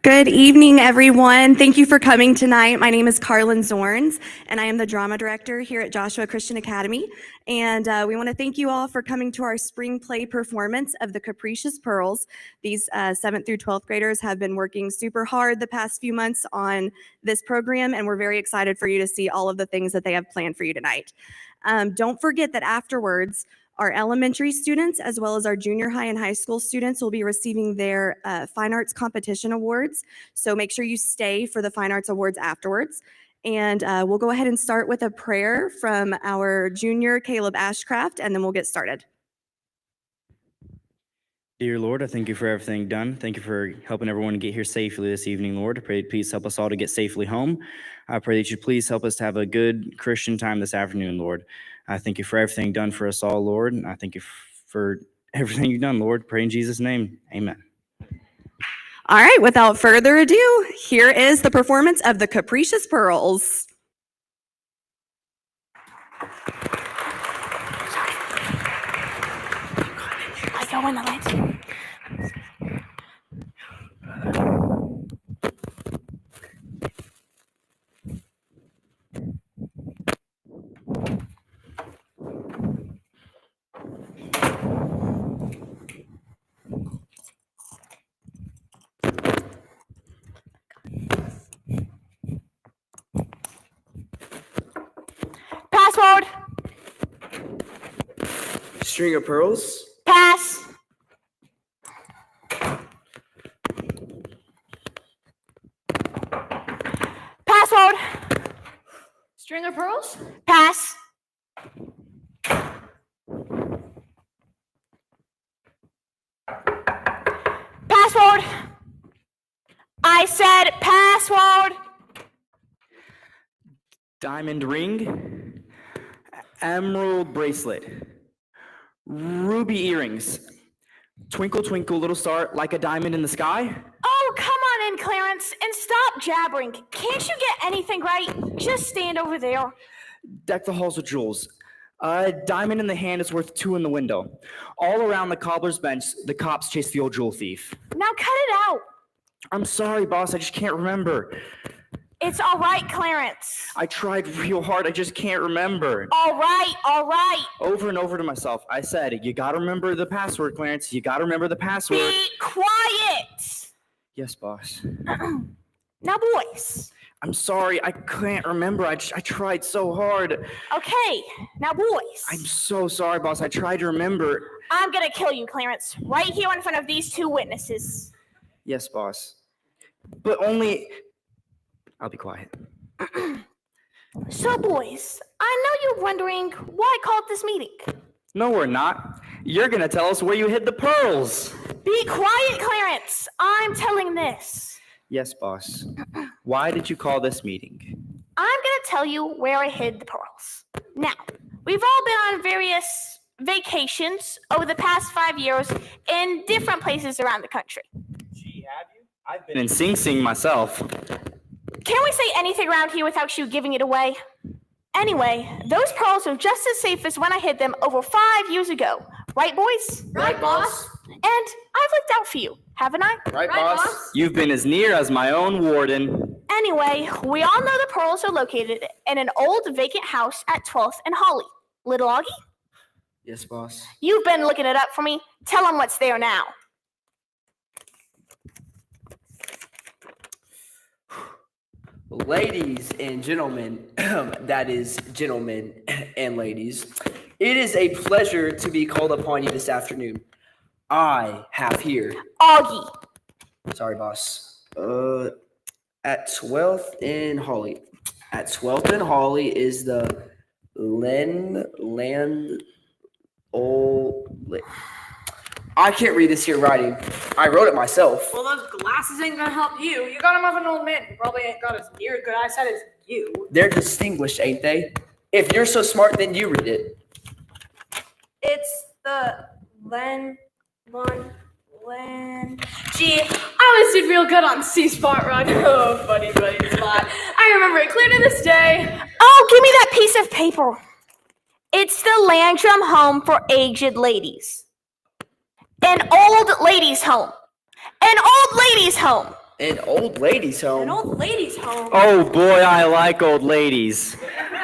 Good evening, everyone. Thank you for coming tonight. My name is Carlin Zorns, and I am the drama director here at Joshua Christian Academy. And we want to thank you all for coming to our spring play performance of the Capricious Pearls. These 7th through 12th graders have been working super hard the past few months on this program, and we're very excited for you to see all of the things that they have planned for you tonight. Don't forget that afterwards, our elementary students, as well as our junior high and high school students, will be receiving their Fine Arts Competition Awards. So make sure you stay for the Fine Arts Awards afterwards. And we'll go ahead and start with a prayer from our junior, Caleb Ashcraft, and then we'll get started. Dear Lord, I thank you for everything done. Thank you for helping everyone get here safely this evening, Lord. I pray please help us all to get safely home. I pray that you please help us to have a good Christian time this afternoon, Lord. I thank you for everything done for us all, Lord. And I thank you for everything you've done, Lord. Pray in Jesus' name. Amen. All right, without further ado, here is the performance of the Capricious Pearls. I go in the lights. Password. String of pearls. Pass. Password. String of pearls? Pass. Password. I said password. Diamond ring, emerald bracelet, ruby earrings, twinkle, twinkle, little star, like a diamond in the sky. Oh, come on in, Clarence, and stop jabbering. Can't you get anything right? Just stand over there. Deck the halls with jewels. A diamond in the hand is worth 2 in the window. All around the cobbler's bench, the cops chase the old jewel thief. Now cut it out. I'm sorry, boss, I just can't remember. It's all right, Clarence. I tried real hard, I just can't remember. All right. Over and over to myself, I said, you gotta remember the password, Clarence. You gotta remember the password. Be quiet. Yes, boss. Now, boys. I'm sorry, I can't remember. I tried so hard. Okay, now, boys. I'm so sorry, boss. I tried to remember. I'm gonna kill you, Clarence, right here in front of these 2 witnesses. Yes, boss. But only... I'll be quiet. So, boys, I know you're wondering why I called this meeting. No, we're not. You're gonna tell us where you hid the pearls. Be quiet, Clarence. I'm telling this. Yes, boss. Why did you call this meeting? I'm gonna tell you where I hid the pearls. Now, we've all been on various vacations over the past 5 years in different places around the country. Gee, have you? I've been in Sing Sing myself. Can we say anything around here without you giving it away? Anyway, those pearls are just as safe as when I hid them over 5 years ago. Right, boys? Right, boss. And I've looked out for you, haven't I? Right, boss. You've been as near as my own warden. Anyway, we all know the pearls are located in an old vacant house at 12th and Holly. Little Augie? Yes, boss. You've been looking it up for me. Tell them what's there now. Ladies and gentlemen, that is gentlemen and ladies, it is a pleasure to be called upon you this afternoon. I have here... Augie. Sorry, boss. At 12th and Holly. At 12th and Holly is the I can't read this here writing. I wrote it myself. Well, those glasses ain't gonna help you. You got them of an old man who probably ain't got as near good eyesight as you. They're distinguished, ain't they? If you're so smart, then you read it. It's the Gee, I always did real good on C-Spot Run. Oh, funny spot. I remember it clear to this day. Oh, give me that piece of paper. It's the Landrum Home for Aged Ladies. An old ladies' home. An old ladies' home. An old ladies' home. An old ladies' home. Oh boy, I like old ladies.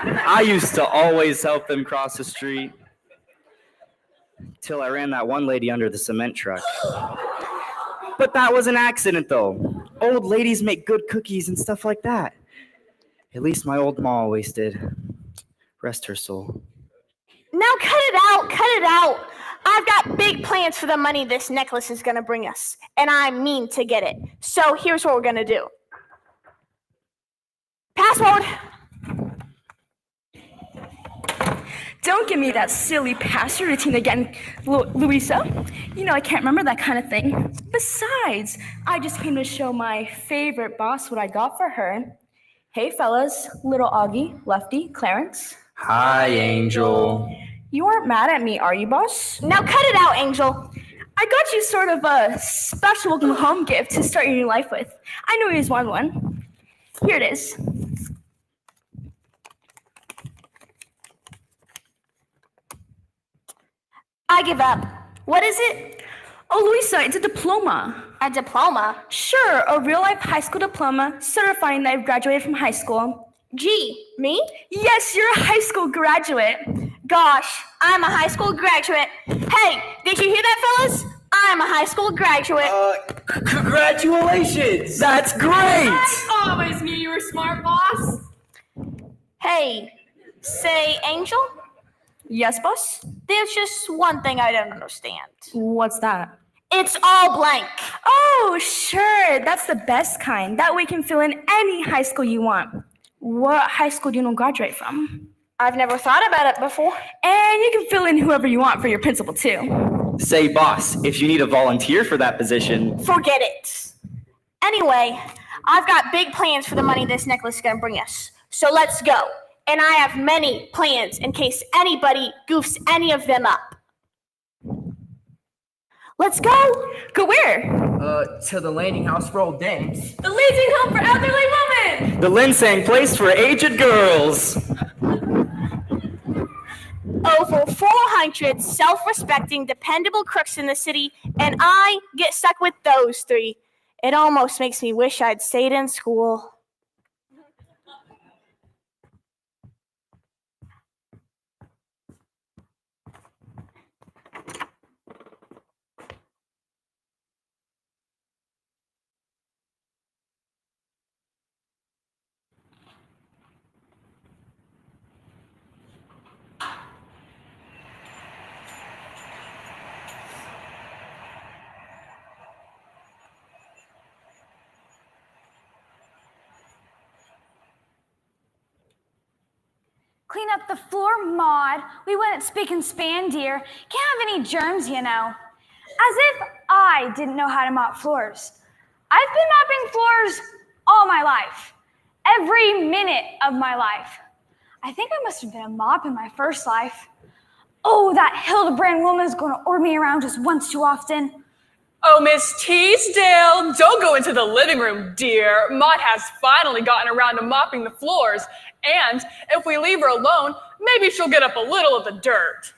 I used to always help them cross the street. Till I ran that one lady under the cement truck. But that was an accident though. Old ladies make good cookies and stuff like that. At least my old ma always did. Rest her soul. Now cut it out, cut it out. I've got big plans for the money this necklace is gonna bring us, and I mean to get it. So here's what we're gonna do. Password. Don't give me that silly password routine again, Louisa. You know I can't remember that kind of thing. Besides, I just came to show my favorite boss what I got for her. Hey fellas, little Augie, Lefty, Clarence. Hi, Angel. You aren't mad at me, are you, boss? Now cut it out, Angel. I got you sort of a special welcome home gift to start your new life with. I knew you always wanted one. Here it is. I give up. What is it? Oh, Louisa, it's a diploma. A diploma? Sure, a real-life high school diploma certifying that I've graduated from high school. Gee, me? Yes, you're a high school graduate. Gosh, I'm a high school graduate. Hey, did you hear that, fellas? I'm a high school graduate. Congratulations! That's great! I always knew you were smart, boss. Hey, say, Angel? Yes, boss? There's just one thing I don't understand. What's that? It's all blank. Oh, sure. That's the best kind. That way you can fill in any high school you want. What high school do you want to graduate from? I've never thought about it before. And you can fill in whoever you want for your principal, too. Say, boss, if you need a volunteer for that position. Forget it. Anyway, I've got big plans for the money this necklace is going to bring us. So let's go. And I have many plans in case anybody goofs any of them up. Let's go. Go where? To the landing house for old dames. The leasing home for elderly women. The Linsang place for aged girls. Over 400 self-respecting, dependable crooks in the city, and I get stuck with those three. It almost makes me wish I'd stayed in school. Clean up the floor, Maud. We wouldn't spick and span, dear. Can't have any germs, you know. As if I didn't know how to mop floors. I've been mopping floors all my life. Every minute of my life. I think I must have been a mop in my first life. Oh, that Hildebrand woman is going to order me around just once too often. Oh, Miss Teasdale, don't go into the living room, dear. Maud has finally gotten around to mopping the floors. And if we leave her alone, maybe she'll get up a little of the dirt.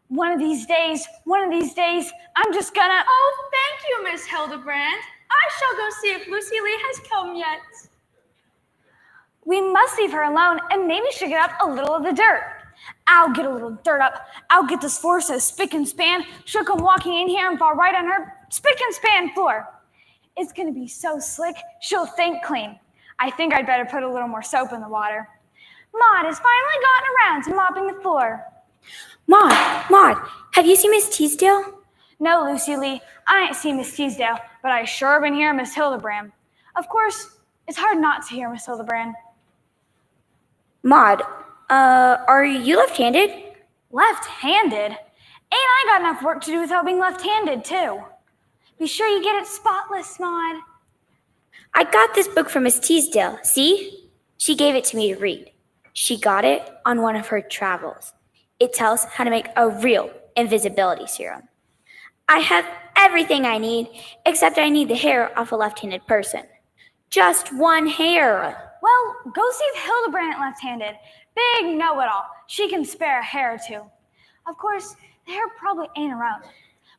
One of these days, I'm just gonna... Oh, thank you, Miss Hildebrand. I shall go see if Lucy Lee has come yet. We must leave her alone, and maybe she'll get up a little of the dirt. I'll get a little dirt up. I'll get this floor so spick and span. She'll come walking in here and fall right on her spick and span floor. It's gonna be so slick, she'll think clean. I think I'd better put a little more soap in the water. Maud has finally gotten around to mopping the floor. Maud, have you seen Miss Teasdale? No, Lucy Lee, I ain't seen Miss Teasdale, but I sure been hearing Miss Hildebrand. Of course, it's hard not to hear Miss Hildebrand. Maud, are you left-handed? Left-handed? Ain't I got enough work to do without being left-handed, too? Be sure you get it spotless, Maud. I got this book from Miss Teasdale. See? She gave it to me to read. She got it on one of her travels. It tells how to make a real invisibility serum. I have everything I need, except I need the hair off a left-handed person. Just one hair. Well, go see if Hildebrand ain't left-handed. Big know-it-all. She can spare a hair or two. Of course, the hair probably ain't around.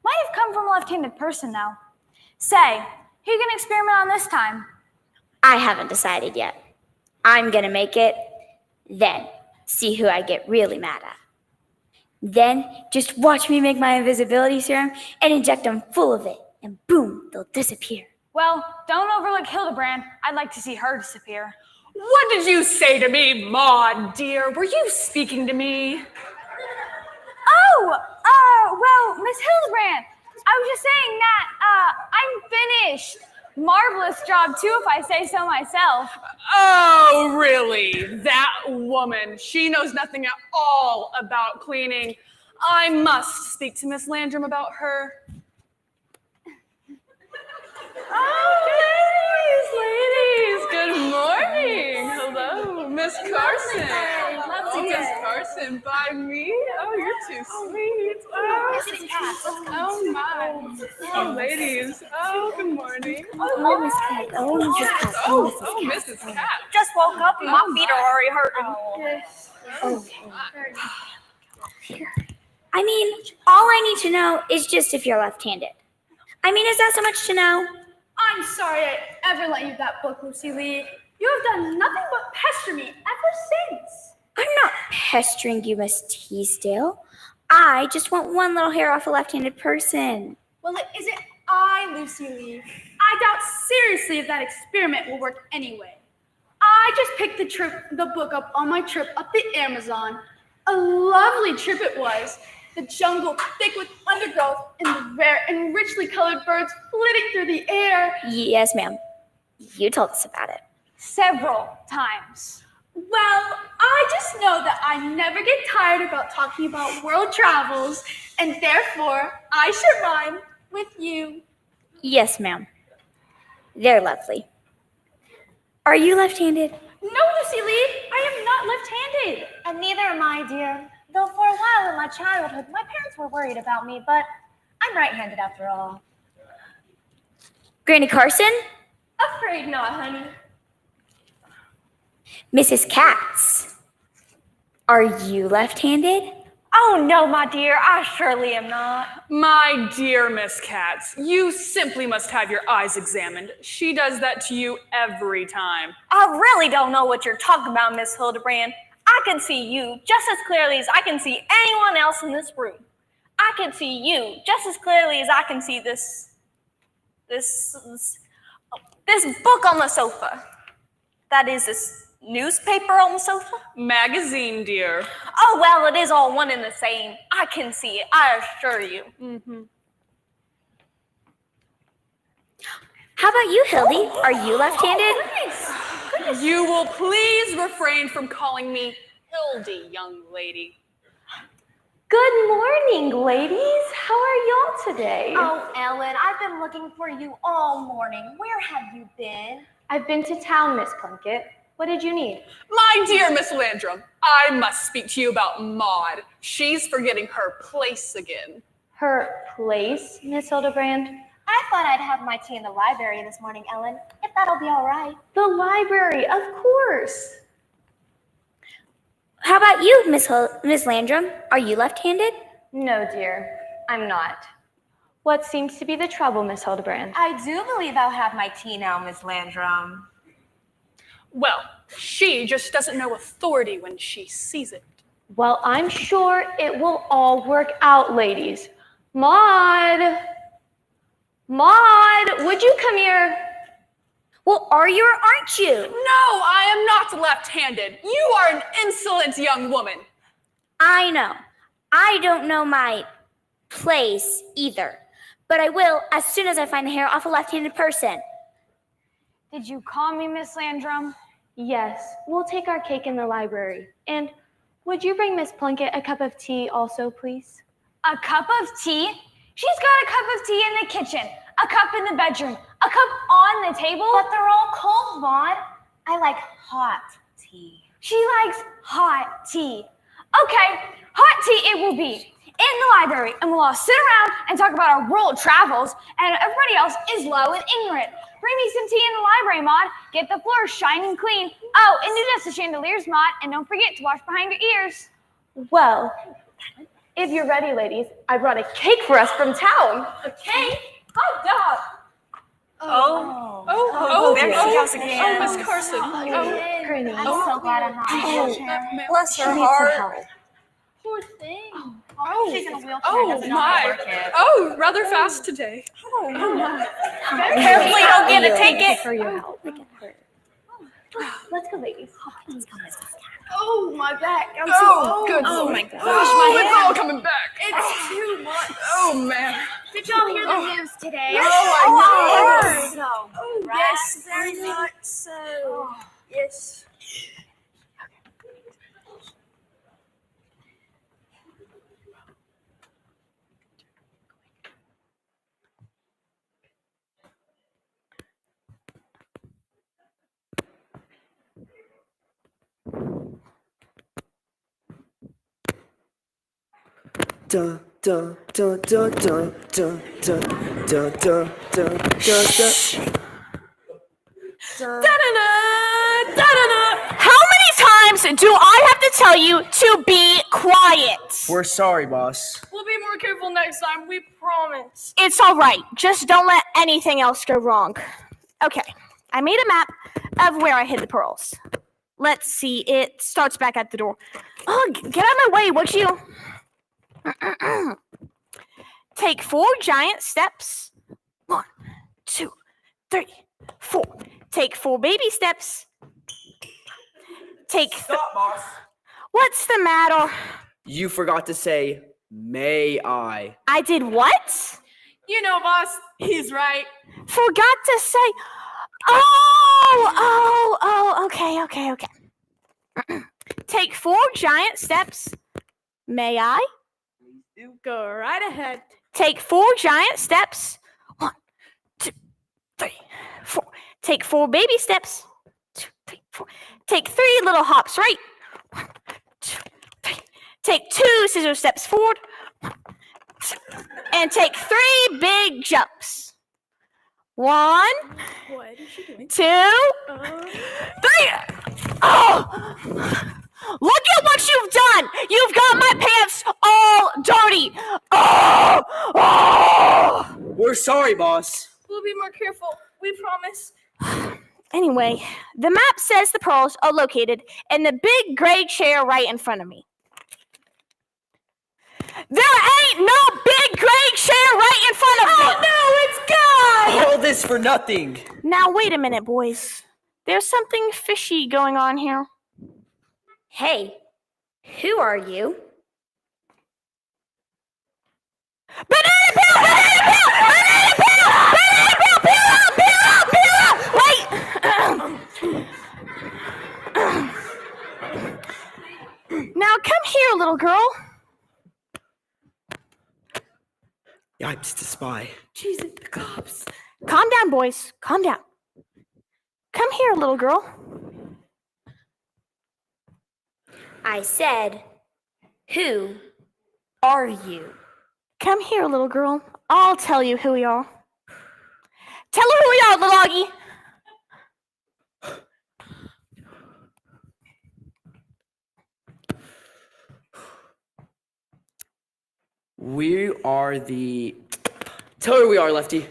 Might have come from a left-handed person, though. Say, Who can experiment on this time? I haven't decided yet. I'm gonna make it, then see who I get really mad at. Then just watch me make my invisibility serum and inject them full of it, and boom, they'll disappear. Well, don't overlook Hildebrand. I'd like to see her disappear. What did you say to me, Maud, dear? Were you speaking to me? Well, Miss Hildebrand, I was just saying that, I'm finished. Marvelous job, too, if I say so myself. Oh, really? That woman. She knows nothing at all about cleaning. I must speak to Miss Landrum about her. Oh, ladies, good morning. Hello, Miss Carson. Oh, Miss Carson, by me? Oh, you're too sweet. Oh, my. Oh, ladies. Oh, good morning. Oh, Miss Cat. Oh, Mrs. Cat. Oh, Mrs. Cat. Just woke up and my feet are already hurting. I mean, all I need to know is just if you're left-handed. I mean, is that so much to know? I'm sorry I ever lent you that book, Lucy Lee. You have done nothing but pester me ever since. I'm not pestering you, Miss Teasdale. I just want one little hair off a left-handed person. Well, it isn't I, Lucy Lee. I doubt seriously if that experiment will work anyway. I just picked the book up on my trip up the Amazon. A lovely trip it was. The jungle thick with undergrowth and the rare and richly colored birds flitting through the air. Yes, ma'am. You told us about it. Several times. Well, I just know that I never get tired about talking about world travels, and therefore I should rhyme with you. Yes, ma'am. They're lovely. Are you left-handed? No, Lucy Lee, I am not left-handed. And neither am I, dear. Though for a while in my childhood, my parents were worried about me, but I'm right-handed after all. Granny Carson? Afraid not, honey. Mrs. Katz? Are you left-handed? Oh, no, my dear, I surely am not. My dear Miss Katz, you simply must have your eyes examined. She does that to you every time. I really don't know what you're talking about, Miss Hildebrand. I can see you just as clearly as I can see anyone else in this room. I can see you just as clearly as I can see this book on the sofa. That is this newspaper on the sofa? Magazine, dear. Oh, well, it is all one and the same. I can see it, I assure you. Mm-hmm. How about you, Hildy? Are you left-handed? Goodness. You will please refrain from calling me Hildy, young lady. Good morning, ladies. How are y'all today? Oh, Ellen, I've been looking for you all morning. Where have you been? I've been to town, Miss Plunkett. What did you need? My dear Miss Landrum, I must speak to you about Maud. She's forgetting her place again. Her place, Miss Hildebrand? I thought I'd have my tea in the library this morning, Ellen, if that'll be all right. The library, of course. How about you, Miss Landrum? Are you left-handed? No, dear, I'm not. What seems to be the trouble, Miss Hildebrand? I do believe I'll have my tea now, Miss Landrum. Well, she just doesn't know authority when she sees it. Well, I'm sure it will all work out, ladies. Maud, would you come here? Well, are you or aren't you? No, I am not left-handed. You are an insolent young woman. I know. I don't know my place either, but I will as soon as I find the hair off a left-handed person. Did you call me, Miss Landrum? Yes, we'll take our cake in the library. And would you bring Miss Plunkett a cup of tea also, please? A cup of tea? She's got a cup of tea in the kitchen, a cup in the bedroom, a cup on the table. But they're all cold, Maud. I like hot tea. She likes hot tea. Okay, hot tea it will be in the library, and we'll all sit around and talk about our world travels, and everybody else is low and ignorant. Bring me some tea in the library, Maud. Get the floor shining clean. Oh, and do dust the chandeliers, Maud, and don't forget to wash behind your ears. Well, if you're ready, ladies, I brought a cake for us from town. A cake? Hot dog. Miss Carson. Granny, I'm so glad I'm not in a wheelchair. Bless She her needs heart. some help. Poor thing. She's in a wheelchair. Oh Doesn't know how my. to work it. Oh, rather fast today. Oh my. Carefully, don't get a ticket. For your help. Let's go, ladies. Let's go, Mrs. Oh, my back. I'm Good. Oh, my gosh. Oh, it's all coming back. It's too much. Oh man. Did y'all hear the news today? Yes, very much so. Yes. Dun dun dun dun dun dun dun dun dun dun dun. How many times do I have to tell you to be quiet? We're sorry, boss. We'll be more careful next time, we promise. It's all right. Just don't let anything else go wrong. Okay, I made a map of where I hid the pearls. Let's see, it starts back at the door. Oh, get out of my way, would you? Take 4 giant steps. 1, 2, 3, 4. Take 4 baby steps. Stop, boss. What's the matter? You forgot to say, may I? I did what? You know, boss, he's right. Forgot to say. Okay. Take 4 giant steps. May I? You go right ahead. Take 4 giant steps. 1, 2, 3, 4. Take 4 baby steps. 2, 3, 4. Take 3 little hops right. 1, 2, 3. Take 2 scissor steps forward. 1, 2. And take 3 big jumps. 1, What is she doing? 2, 3. Oh! Look at what you've done! You've got my pants all dirty! Oh! We're sorry, boss. We'll be more careful, we promise. Anyway, the map says the pearls are located in the big gray chair right in front of me. There ain't no big gray chair right in front of me! Oh no, it's gone! All this for nothing. Now wait a minute, boys. There's something fishy going on here. Hey, who are you? Banana peel! Banana peel! Banana peel! Banana peel! Peel up! Peel up! Peel up! Wait! Now come here, little girl. Yipes, the spy. Jesus, the cops. Calm down, boys. Calm down. Come here, little girl. I said, who are you? Come here, little girl. I'll tell you who we are. Tell her who we are, little Augie. We are the... Tell her who we are, Lefty.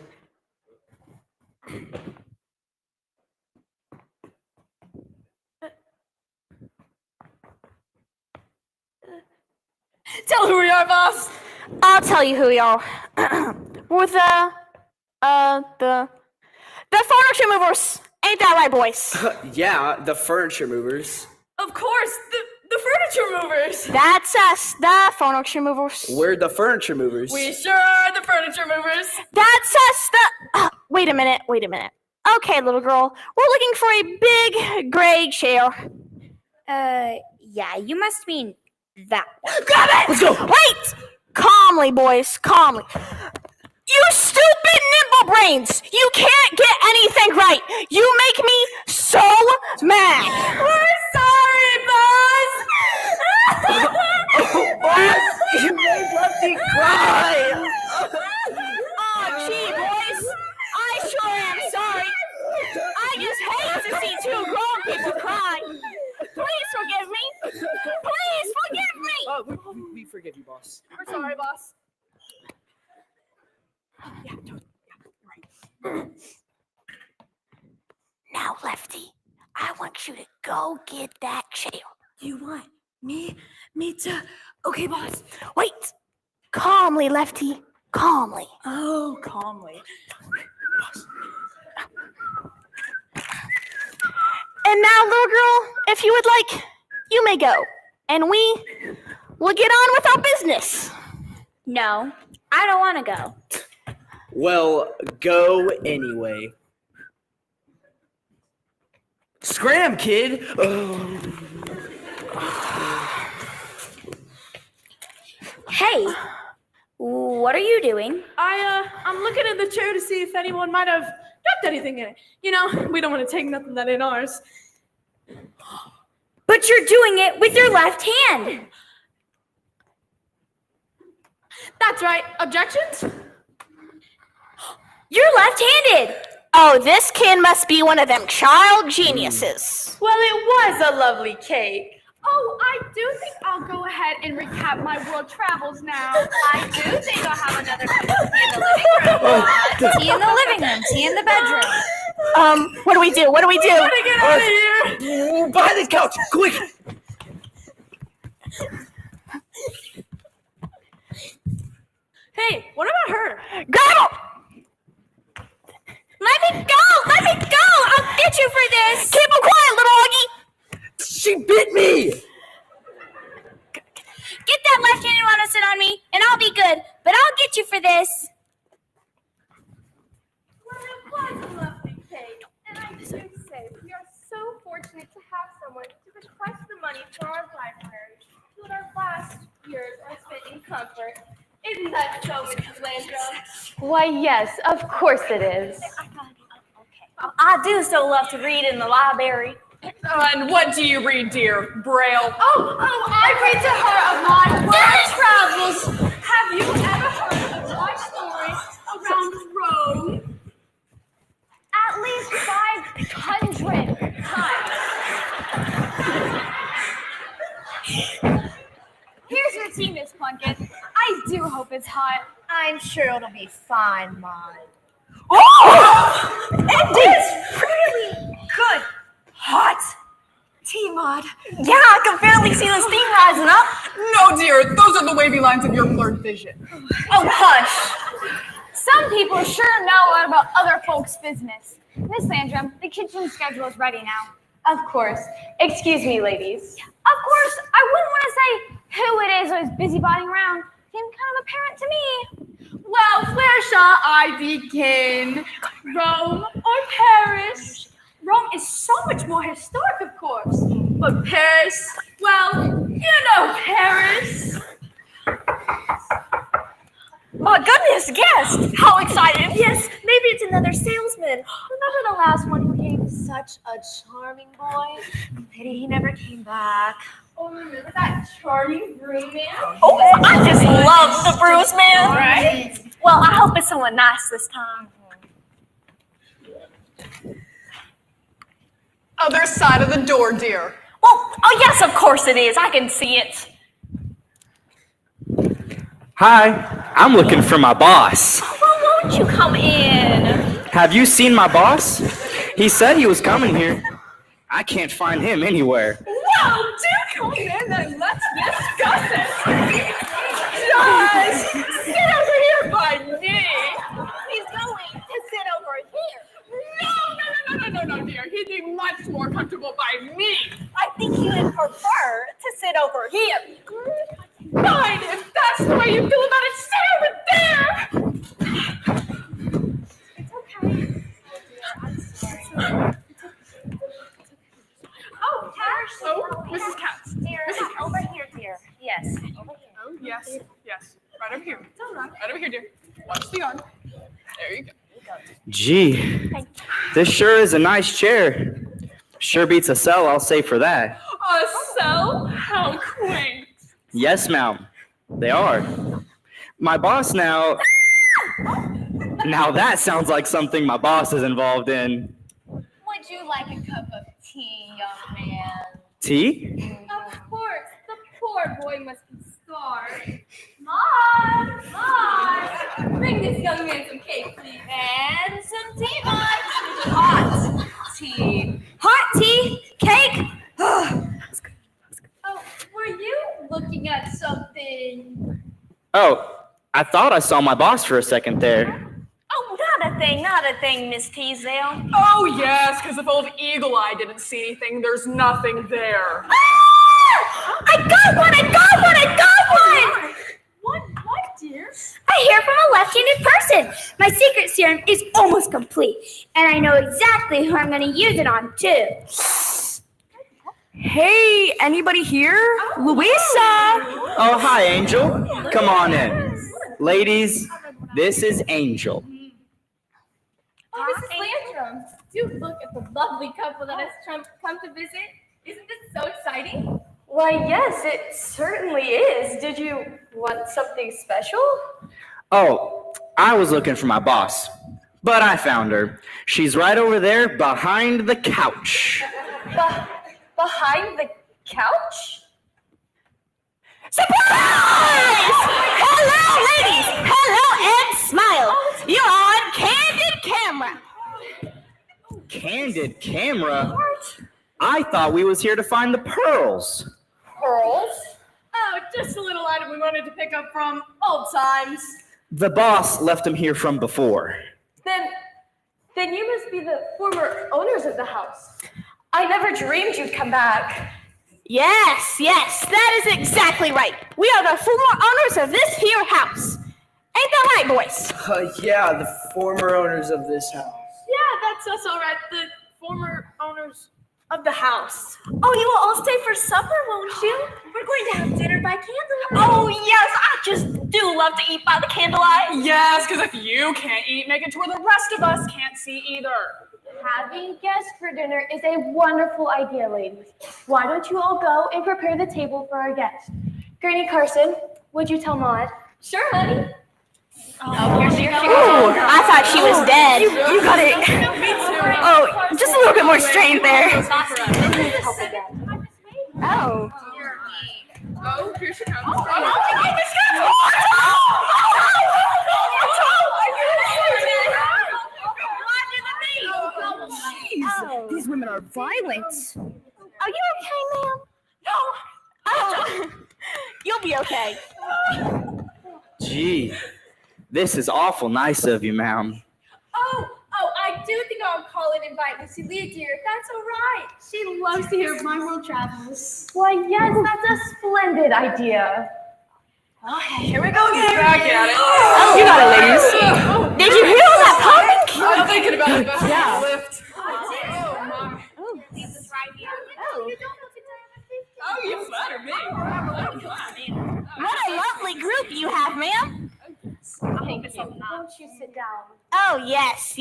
Tell who we are, boss. I'll tell you who we are. We're the furniture movers. Ain't that right, boys? Yeah, the furniture movers. Of course, the furniture movers. That's us, the furniture movers. We're the furniture movers. We sure are the furniture movers. That's us, the... wait a minute. Okay, little girl. We're looking for a big gray chair. Yeah, you must mean that one. Grab it! Let's go! Wait! Calmly, boys, calmly. You stupid nimble brains! You can't get anything right! You make me so mad! We're sorry, boss. Boss, you made Lefty cry! Oh, gee, boys. I sure am sorry. I just hate to see 2 grown people cry. Please forgive me. Please forgive me. We forgive you, boss. We're sorry, boss. Now, Lefty, I want you to go get that chair. You want me to? Okay, boss. Wait. Calmly, Lefty. Calmly. Oh, calmly. And now, little girl, if you would like, you may go. And we will get on with our business. No, I don't want to go. Well, go anyway. Scram, kid! Hey, what are you doing? I'm looking at the chair to see if anyone might have dropped anything in it. You know, we don't want to take nothing that ain't ours. But you're doing it with your left hand. That's right. Objections? You're left-handed. Oh, this kid must be one of them child geniuses. Well, it was a lovely cake. Oh, I do think I'll go ahead and recap my world travels now. I do think I'll have another cup of tea in the living room. Tea in the living room, tea in the bedroom. What do we do? What do we do? Gotta get out of here. Behind the couch, quick! Hey, what about her? Grab him! Let me go! Let me go! I'll get you for this! Keep him quiet, little Augie! She bit me! Get that left-handed one to sit on me, and I'll be good. But I'll get you for this. Well, it was a lovely cake. And I do say, we are so fortunate to have someone to request the money for our library, so that our last years are spent in comfort. Isn't that so, Mrs. Landrum? Why, yes, of course it is. I do so love to read in the library. And what do you read, dear? Braille? I read to her of my world travels. Have you ever heard of my story around Rome? At least 500 times. Here's your tea, Miss Plunkett. I do hope it's hot. I'm sure it'll be fine, Maude. Oh! It is really good. Hot tea, Maude. Yeah, I can barely see the steam rising up. No, dear. Those are the wavy lines of your blurred vision. Oh, hush. Some people sure know a lot about other folks' business. Miss Landrum, the kitchen schedule is ready now. Of course. Excuse me, ladies. Of course, I wouldn't want to say who it is who is busybodying around. Seems kind of apparent to me. Well, where shall I begin? Rome or Paris? Rome is so much more historic, of course. But Paris, well, you know Paris. Oh, goodness, guest! How excited! Yes, maybe it's another salesman. Remember the last one who came? Such a charming boy. Pity he never came back. Oh, remember that charming broom man? Oh, I just love the Bruce man. Right? Well, I hope it's someone nice this time. Other side of the door, dear. Well, oh yes, of course it is. I can see it. Hi, I'm looking for my boss. Well, won't you come in? Have you seen my boss? He said he was coming here. I can't find him anywhere. Well, do come in and let's discuss it. Just sit over here by me. He's going to sit over here. No, dear. He'd be much more comfortable by me. I think he would prefer to sit over here. Fine, if that's the way you feel about it, sit over there. It's okay. I'm sorry. Oh, Cash. Oh, Mrs. Katz. Dear, over here, dear. Yes, over here. Oh, yes. Right over here. Right over here, dear. Watch the arm. There you go. Gee, this sure is a nice chair. Sure beats a cell, I'll say for that. A cell? How quaint. Yes, ma'am. They are. My boss now... Now that sounds like something my boss is involved in. Would you like a cup of tea, young man? Tea? Of course. The poor boy must be starved. Maud! Bring this young man some cake, please. And some tea, Maud. Hot tea. looking at something. Oh, I thought I saw my boss for a second there. Oh, not a thing, Miss Teasdale. Oh, yes, because if old Eagle Eye didn't see anything, there's nothing there. I got one! What, dear? I hear from a left-handed person. My secret serum is almost complete, and I know exactly who I'm going to use it on, too. Hey, anybody here? Louisa! Oh, hi, Angel. Come on in. Ladies, this is Angel. Oh, Mrs. Landrum, do look at the lovely couple that has come to visit. Isn't this so exciting? Why, yes, it certainly is. Did you want something special? Oh, I was looking for my boss, but I found her. She's right over there behind the couch. Behind the couch? Surprise! Hello, ladies! Hello, and smile! You're on candid camera. Candid camera? I thought we was here to find the pearls. Pearls? Oh, just a little item we wanted to pick up from old times. The boss left them here from before. Then you must be the former owners of the house. I never dreamed you'd come back. Yes, that is exactly right. We are the former owners of this here house. Ain't that right, boys? Yeah, the former owners of this house. Yeah, that's us all right. The former owners of the house. Oh, you will all stay for supper, won't you? We're going to have dinner by candlelight. Oh, yes, I just do love to eat by the candlelight. Yes, because if you can't eat, make it to where the rest of us can't see either. Having guests for dinner is a wonderful idea, ladies. Why don't you all go and prepare the table for our guests? Granny Carson, would you tell Maud? Sure, honey. Oh, here she goes. Ooh, I thought she was dead. You got it. Me too. Oh, just a little bit more strength there. Oh. Oh, here she comes. Jeez, these women are violent. Are you okay, ma'am? No. Oh, you'll be okay. Gee, this is awful nice of you, ma'am. Oh, I do think I'll call and invite Missy Lee, dear, if that's all right. She loves to hear of my world travels. Why, yes, that's a splendid idea. Okay, here we go again. Back at it. Oh, you got it, ladies. Did you hear all that pumping? I'm thinking about it. Yeah. Lift. Oh, you flatter me. What a lovely group you have, ma'am. Won't you sit down? Oh, yes.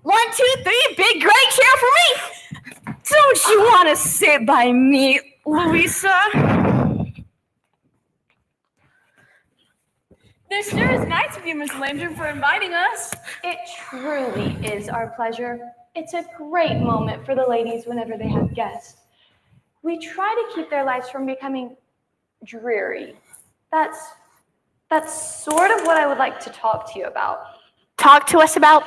1, 2, 3, big great cheer for me. Don't you want to sit by me, Louisa? This sure is nice of you, Miss Landrum, for inviting us. It truly is our pleasure. It's a great moment for the ladies whenever they have guests. We try to keep their lives from becoming dreary. That's sort of what I would like to talk to you about. Talk to us about.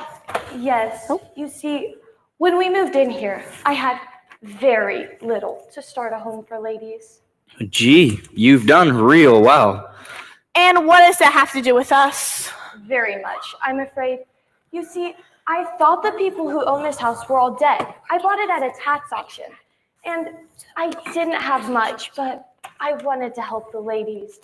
Yes, you see, when we moved in here, I had very little to start a home for ladies. Gee, you've done real well. And what does that have to do with us? Very much, I'm afraid. You see, I thought the people who own this house were all dead. I bought it at a tax auction. And I didn't have much, but I wanted to help the ladies.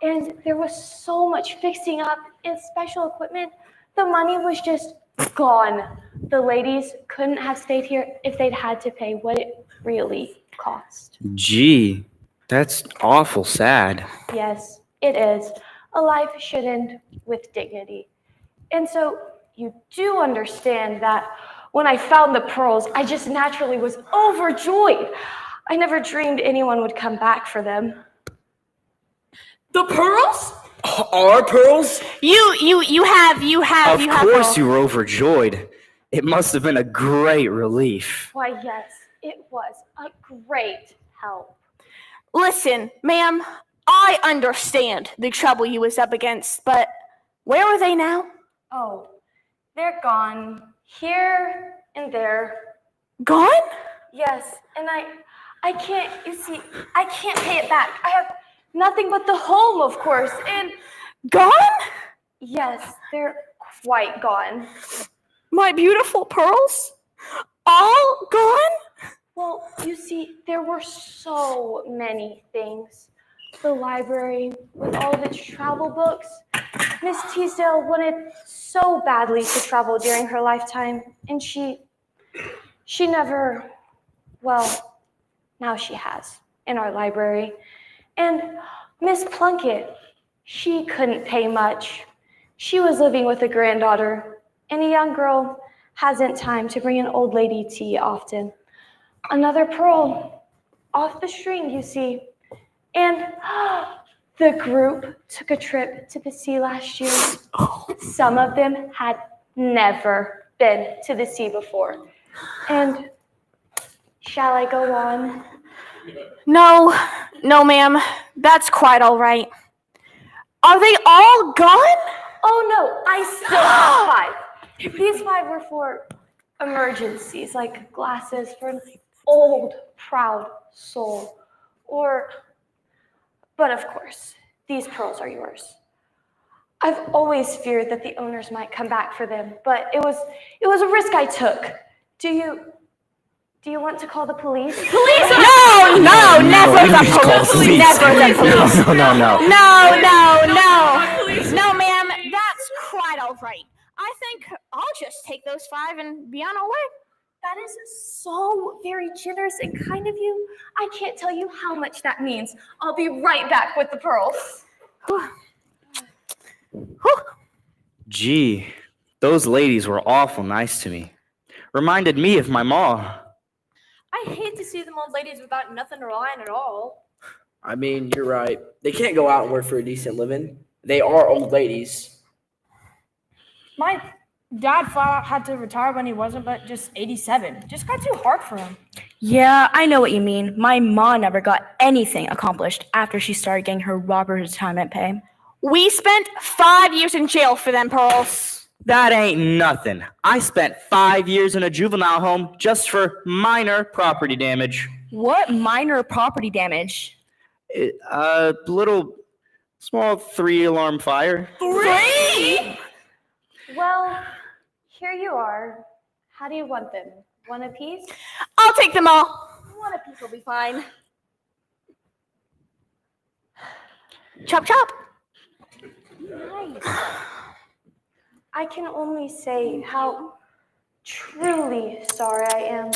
And there was so much fixing up and special equipment. The money was just gone. The ladies couldn't have stayed here if they'd had to pay what it really cost. Gee, that's awful sad. Yes, it is. A life should end with dignity. And so you do understand that when I found the pearls, I just naturally was overjoyed. I never dreamed anyone would come back for them. The pearls? Our pearls? You have. Of course you were overjoyed. It must have been a great relief. Why, yes, it was a great help. Listen, ma'am, I understand the trouble you was up against, but where are they now? Oh, they're gone. Here and there. Gone? Yes, and I You see, I can't pay it back. I have nothing but the home, of course, and Gone? yes, they're quite gone. My beautiful pearls? All gone? Well, you see, there were so many things. The library with all of its travel books. Miss Teasdale wanted so badly to travel during her lifetime, and she never, well, now she has in our library. And Miss Plunkett, she couldn't pay much. She was living with a granddaughter, and a young girl hasn't time to bring an old lady tea often. Another pearl off the string, you see. And the group took a trip to the sea last year. Some of them had never been to the sea before. And shall I go on? No, ma'am. That's quite all right. Are they all gone? Oh no, I still have 5. These 5 were for emergencies, like glasses for an old, proud soul. But of course, these pearls are yours. I've always feared that the owners might come back for them, but it was a risk I took. Do you want to call the police? Police? No, never the police. Never the police. No, ma'am. That's quite all right. I think I'll just take those 5 and be on our way. That is so very generous and kind of you. I can't tell you how much that means. I'll be right back with the pearls. Gee, those ladies were awful nice to me. Reminded me of my ma. I hate to see them old ladies without nothing to rely on at all. I mean, you're right. They can't go out and work for a decent living. They are old ladies. My dad flat out had to retire when he wasn't but just 87. Just got too hard for him. Yeah, I know what you mean. My mom never got anything accomplished after she started getting her robber retirement pay. We spent 5 years in jail for them pearls. That ain't nothing. I spent 5 years in a juvenile home just for minor property damage. What minor property damage? A little small 3-alarm fire. 3? Well, here you are. How do you want them? One apiece? I'll take them all. One apiece will be fine. Chop, chop. Nice. I can only say how truly sorry I am.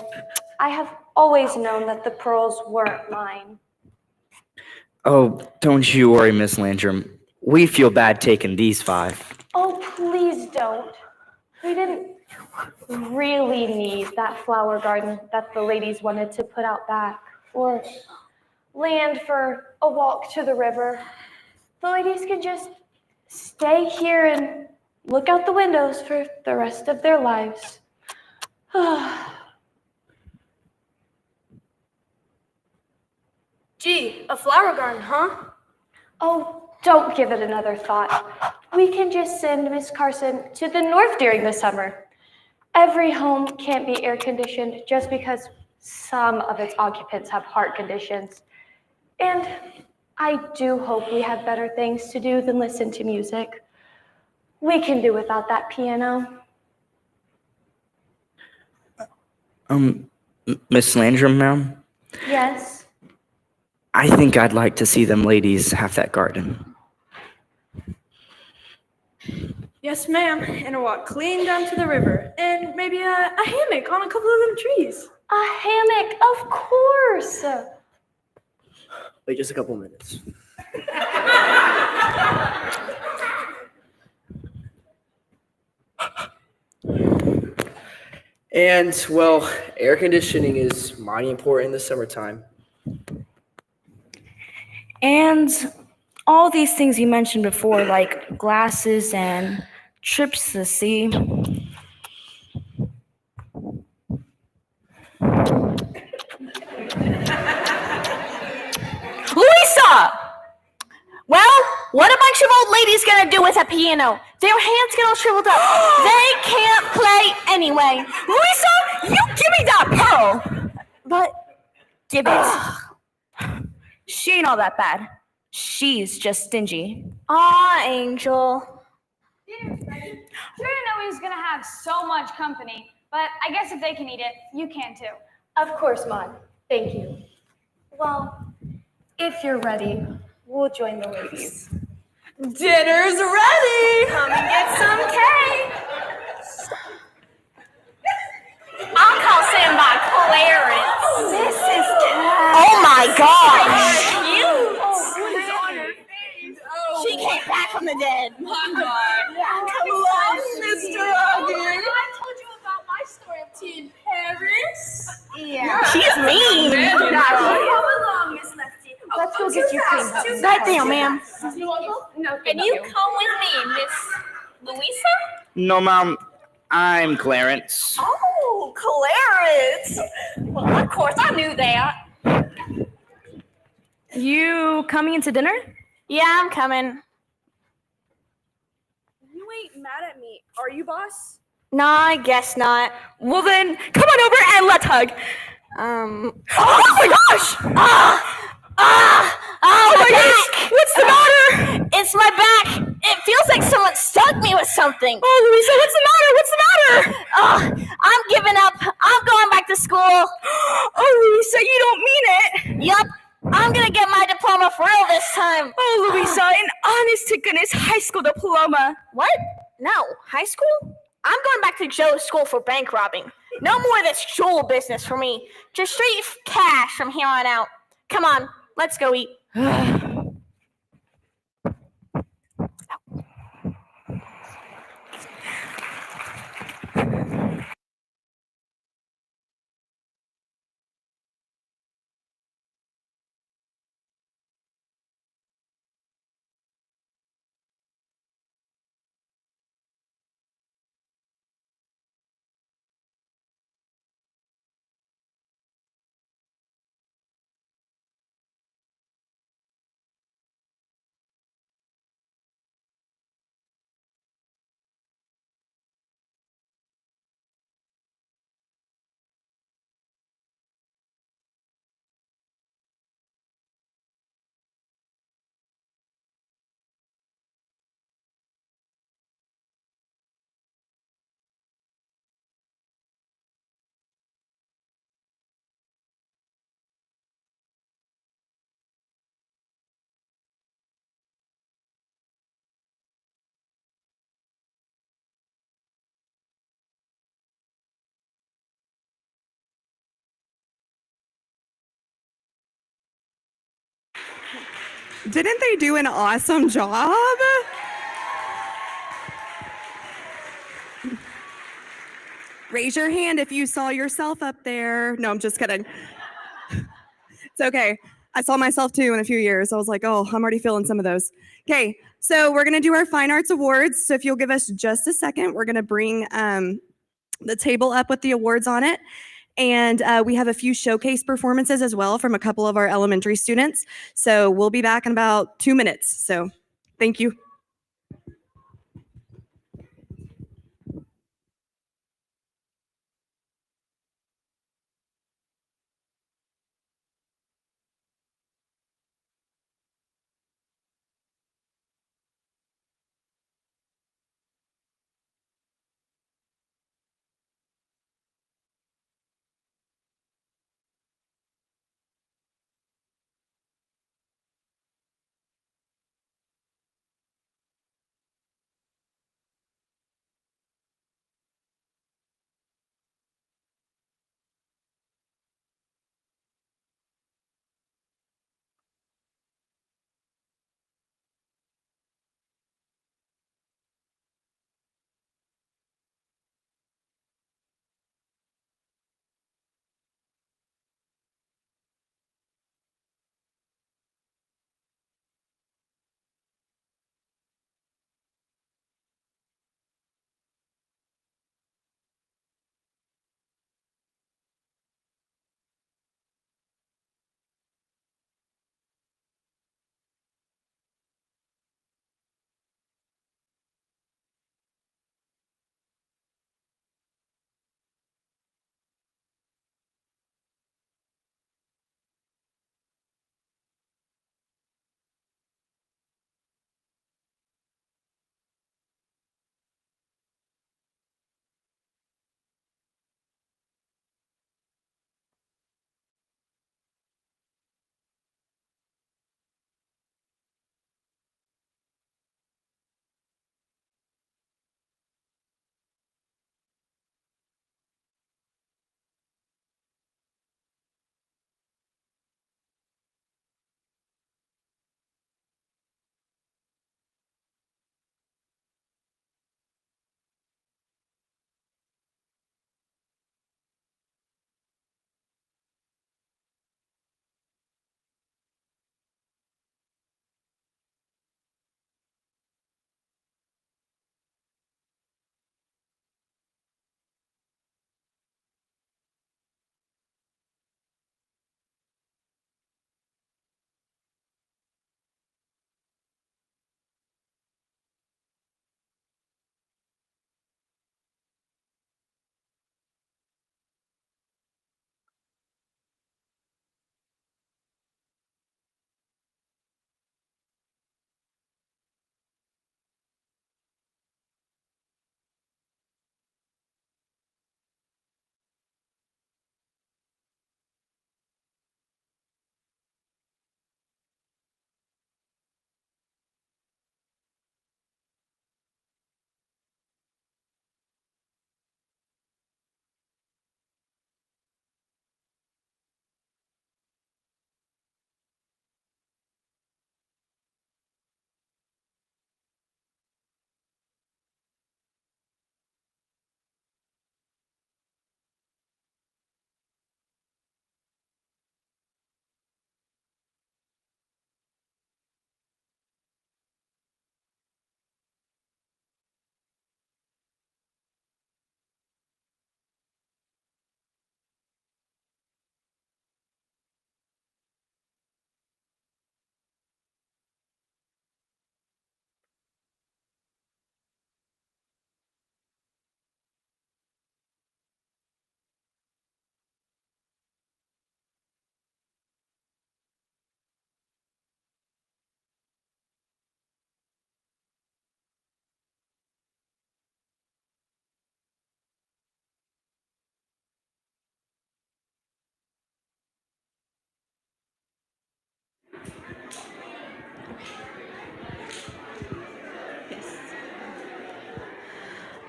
I have always known that the pearls weren't mine. Oh, don't you worry, Miss Landrum. We feel bad taking these 5. Oh, please don't. We didn't really need that flower garden that the ladies wanted to put out back, or land for a walk to the river. The ladies could just stay here and look out the windows for the rest of their lives. Gee, a flower garden, huh? Oh, don't give it another thought. We can just send Miss Carson to the north during the summer. Every home can't be air conditioned just because some of its occupants have heart conditions. And I do hope we have better things to do than listen to music. We can do without that piano. Miss Landrum, ma'am? Yes. I think I'd like to see them ladies have that garden. Yes, ma'am. And a walk clean down to the river. And maybe a hammock on a couple of them trees. A hammock, of course. Wait just a couple minutes. And, well, air conditioning is mighty important in the summertime. And all these things you mentioned before, like glasses and trips to the sea. Louisa! Well, what a bunch of old ladies gonna do with a piano? Their hands get all shriveled up. They can't play anyway. Louisa, you give me that pearl. Give it. She ain't all that bad. She's just stingy. Aw, Angel. Dinner's ready. Sure, didn't know he was gonna have so much company, but I guess if they can eat it, you can too. Of course, Maud. Thank you. Well, if you're ready, we'll join the ladies. Dinner's ready. Come and get some cake. I'll call Sam by Clarence. This is Oh my gosh. Cute. She came back from the dead. My God. Hello, Mr. Ogden. I told you about my story of tea in Paris. Yeah. She's mean. Come along, Miss Lefty. Let's go get you cream. Right there, ma'am. No, Can you come with me, Miss Louisa? No, Mom. I'm Clarence. Oh, Clarence. Well, of course, I knew that. You coming into dinner? Yeah, I'm coming. You ain't mad at me, are you, boss? No, I guess not. Well then, come on over and let's hug. Oh my gosh! Oh my gosh! What's the matter? It's my back. It feels like someone stuck me with something. Oh, Louisa, what's the matter? What's the matter? Oh, I'm giving up. I'm going back to school. Oh, Louisa, you don't mean it. Yup. I'm gonna get my diploma for real this time. Oh, Louisa, an honest to goodness high school diploma. What? No, high school? I'm going back to Joe's school for bank robbing. No more of this jewel business for me. Just straight cash from here on out. Come on, let's go eat. Didn't they do an awesome job? Raise your hand if you saw yourself up there. No, I'm just kidding. It's okay. I saw myself too in a few years. I was like, oh, I'm already feeling some of those. Okay, so we're gonna do our Fine Arts Awards. So if you'll give us just a second, we're gonna bring the table up with the awards on it. And we have a few showcase performances as well from a couple of our elementary students. So we'll be back in about 2 minutes. So thank you.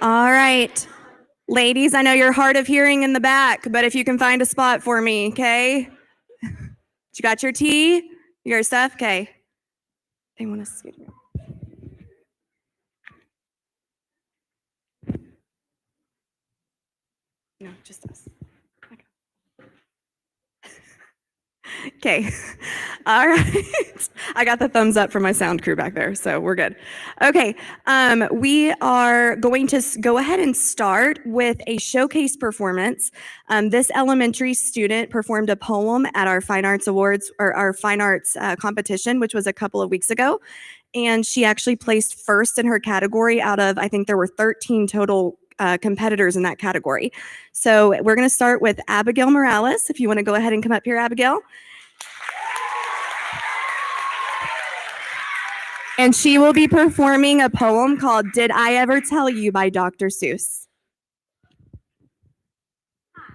All right. Ladies, I know you're hard of hearing in the back, but if you can find a spot for me, okay? You got your tea? Your stuff? Okay. They want to skip me. No, just us. Okay. All right. I got the thumbs up from my sound crew back there, so we're good. Okay. We are going to go ahead and start with a showcase performance. This elementary student performed a poem at our Fine Arts Awards, or our Fine Arts competition, which was a couple of weeks ago. And she actually placed first in her category out of, I think there were 13 total competitors in that category. So we're going to start with Abigail Morales. If you want to go ahead and come up here, Abigail. And she will be performing a poem called Did I Ever Tell You by Dr. Seuss. Hi,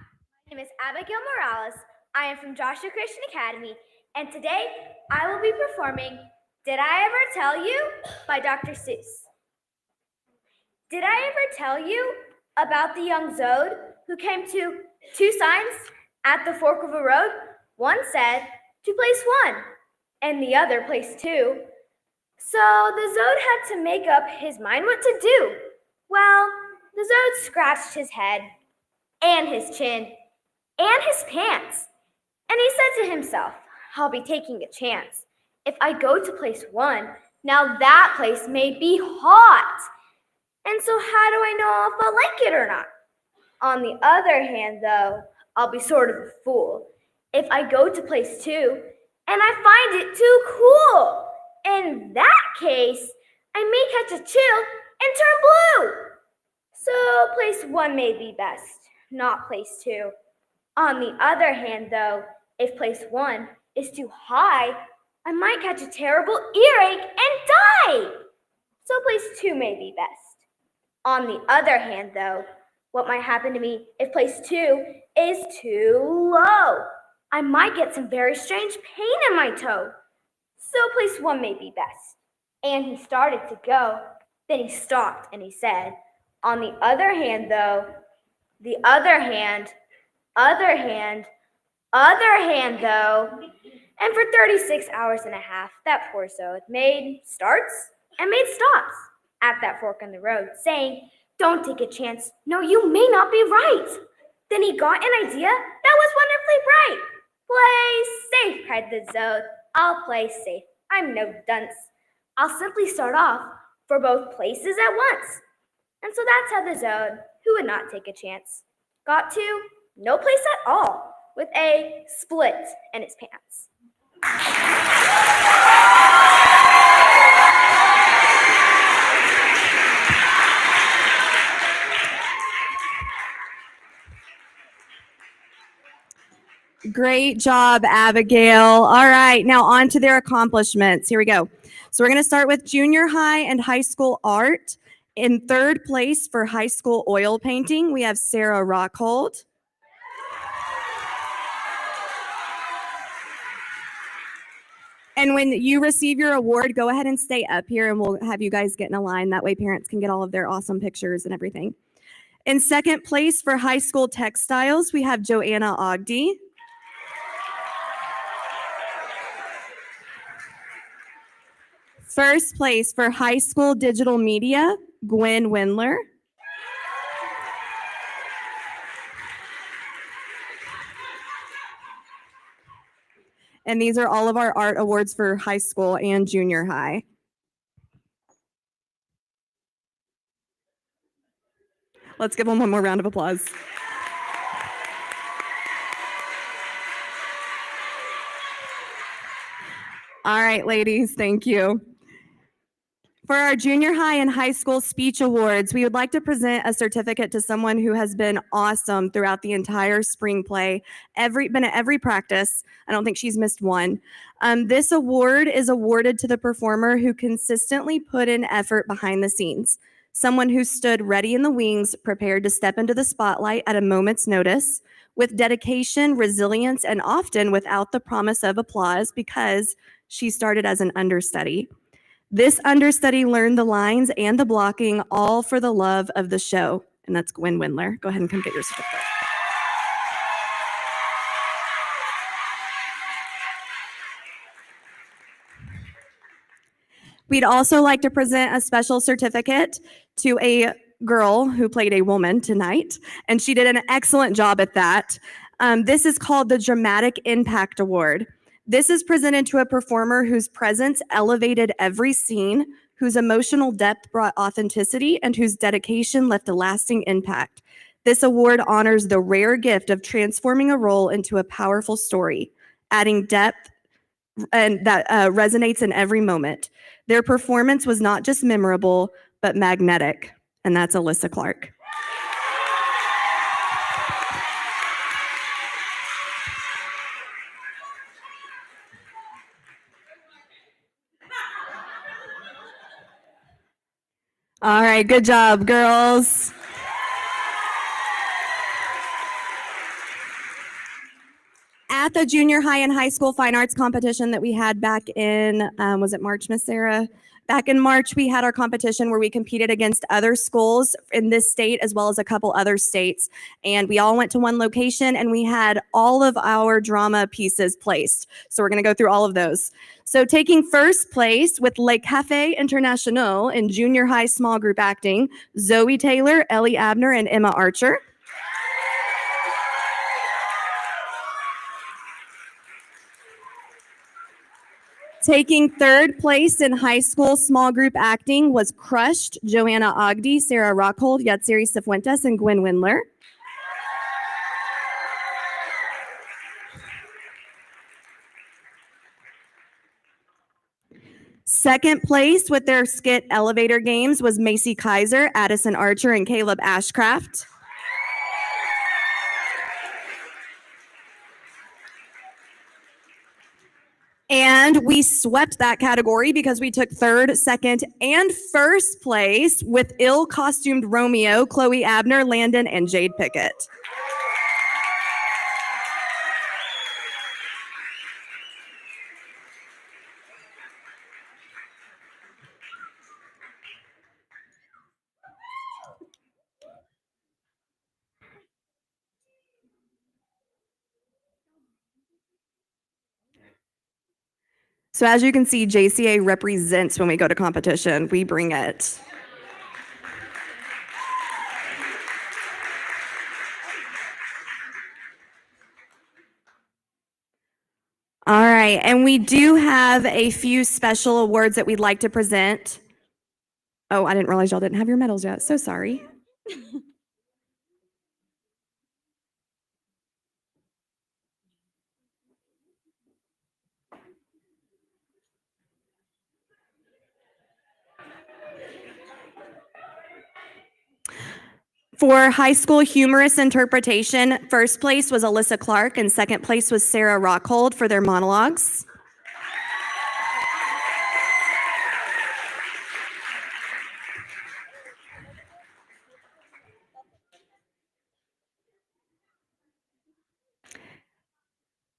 my name is Abigail Morales. I am from Joshua Christian Academy, and today I will be performing Did I Ever Tell You by Dr. Seuss. Did I ever tell you about the young Zode who came to 2 signs at the fork of a road? One said to place 1, and the other place 2. So the Zode had to make up his mind what to do. Well, the Zode scratched his head, and his chin, and his pants, and he said to himself, I'll be taking a chance. If I go to place 1, now that place may be hot. And so how do I know if I'll like it or not? On the other hand, though, I'll be sort of a fool if I go to place 2 and I find it too cool. In that case, I may catch a chill and turn blue. So place 1 may be best, not place 2. On the other hand, though, if place 1 is too high, I might catch a terrible earache and die. So place 2 may be best. On the other hand, though, what might happen to me if place 2 is too low? I might get some very strange pain in my toe. So place 1 may be best. And he started to go. Then he stopped and he said, on the other hand, though, the other hand, though. And for 36 hours and a half, that poor Zode made starts and made stops at that fork in the road, saying, don't take a chance. No, you may not be right. Then he got an idea that was wonderfully bright. Play safe, cried the Zode. I'll play safe. I'm no dunce. I'll simply start off for both places at once. And so that's how the Zode, who would not take a chance, got to no place at all with a split in his pants. Great job, Abigail. All right, now on to their accomplishments. Here we go. So we're going to start with junior high and high school art. In 3rd place for high school oil painting, we have Sarah Rockhold. And when you receive your award, go ahead and stay up here and we'll have you guys get in a line. That way parents can get all of their awesome pictures and everything. In 2nd place for high school textiles, we have Joanna Ogden. First place for high school digital media, Gwen Windler. And these are all of our art awards for high school and junior high. Let's give them one more round of applause. All right, ladies, thank you. For our junior high and high school speech awards, we would like to present a certificate to someone who has been awesome throughout the entire spring play, been at every practice. I don't think she's missed one. This award is awarded to the performer who consistently put in effort behind the scenes, someone who stood ready in the wings, prepared to step into the spotlight at a moment's notice, with dedication, resilience, and often without the promise of applause because she started as an understudy. This understudy learned the lines and the blocking, all for the love of the show. And that's Gwen Windler. Go ahead and come get your certificate. We'd also like to present a special certificate to a girl who played a woman tonight, and she did an excellent job at that. This is called the Dramatic Impact Award. This is presented to a performer whose presence elevated every scene, whose emotional depth brought authenticity, and whose dedication left a lasting impact. This award honors the rare gift of transforming a role into a powerful story, adding depth and that resonates in every moment. Their performance was not just memorable, but magnetic, and that's Alyssa Clark. All right, good job, girls. At the junior high and high school fine arts competition that we had back in, was it March, Miss Sarah? Back in March, we had our competition where we competed against other schools in this state as well as a couple other states. And we all went to one location and we had all of our drama pieces placed. So we're gonna go through all of those. So taking first place with Le Café International in junior high small group acting, Zoe Taylor, Ellie Abner, and Emma Archer. Taking third place in high school small group acting was Crushed, Joanna Ogdy, Sarah Rockhold, Yatsiri Cifuentes, and Gwen Windler. Second place with their skit Elevator Games was Macy Kaiser, Addison Archer, and Caleb Ashcraft. And we swept that category because we took third, second, and first place with ill-costumed Romeo, Chloe Abner, Landon, and Jade Pickett. So as you can see, JCA represents when we go to competition. We bring it. All right, and we do have a few special awards that we'd like to present. Oh, I didn't realize y'all didn't have your medals yet. So sorry. For high school humorous interpretation, first place was Alyssa Clark and second place was Sarah Rockhold for their monologues.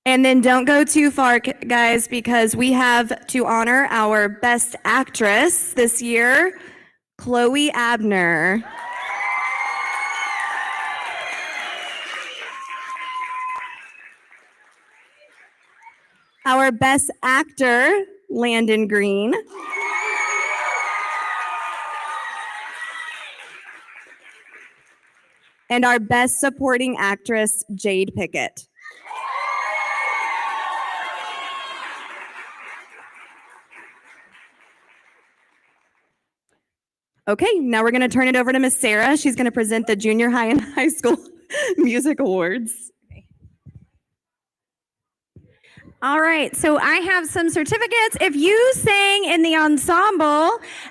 And then don't go too far, guys, because we have to honor our best actress this year, Chloe Abner. Our best actor, Landon Green. And our best supporting actress, Jade Pickett. Okay, now we're going to turn it over to Miss Sarah. She's going to present the junior high and high school music awards. All right, so I have some certificates. If you sang in the ensemble,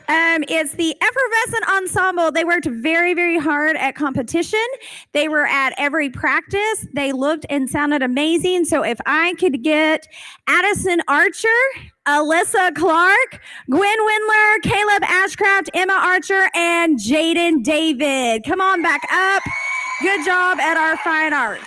it's the Effervescent Ensemble. They worked very, very hard at competition. They were at every practice. They looked and sounded amazing. So if I could get Addison Archer, Alyssa Clark, Gwen Windler, Caleb Ashcraft, Emma Archer, and Jaden David. Come on back up. Good job at our fine arts.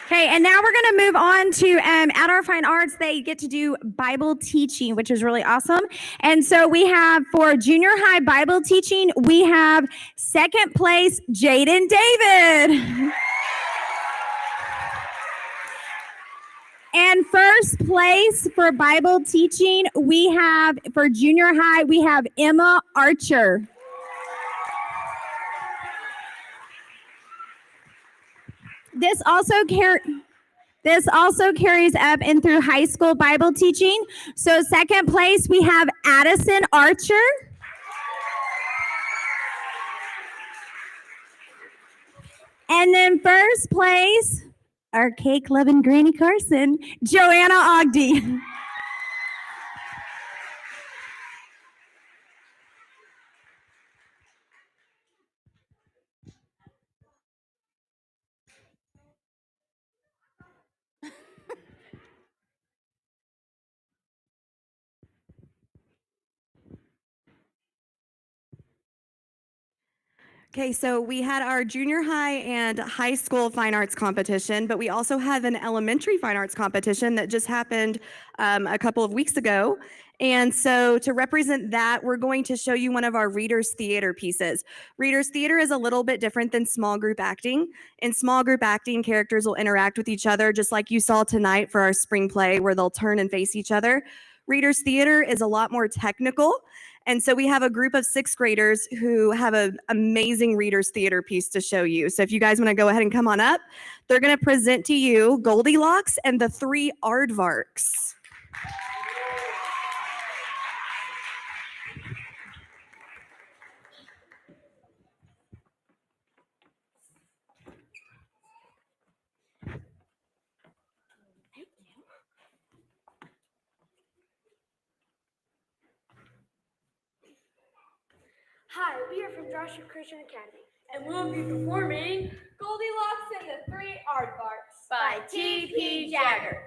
Okay, and now we're going to move on to at our fine arts, they get to do Bible teaching, which is really awesome. And so we have for junior high Bible teaching, we have second place, Jaden David. And first place for Bible teaching, we have for junior high, we have Emma Archer. This also carries up and through high school Bible teaching. So second place, we have Addison Archer. And then first place, our cake-loving Granny Carson, Joanna Ogden. Okay, so we had our junior high and high school fine arts competition, but we also have an elementary fine arts competition that just happened a couple of weeks ago. And so to represent that, we're going to show you one of our Reader's Theater pieces. Reader's Theater is a little bit different than small group acting. In small group acting, characters will interact with each other, just like you saw tonight for our spring play, where they'll turn and face each other. Reader's Theater is a lot more technical. And so we have a group of sixth graders who have an amazing Reader's Theater piece to show you. So if you guys want to go ahead and come on up, they're going to present to you Goldilocks and the Three Aardvarks. Hi, we are from Joshua Christian Academy, and we'll be performing Goldilocks and the Three Aardvarks by T.P. Jagger.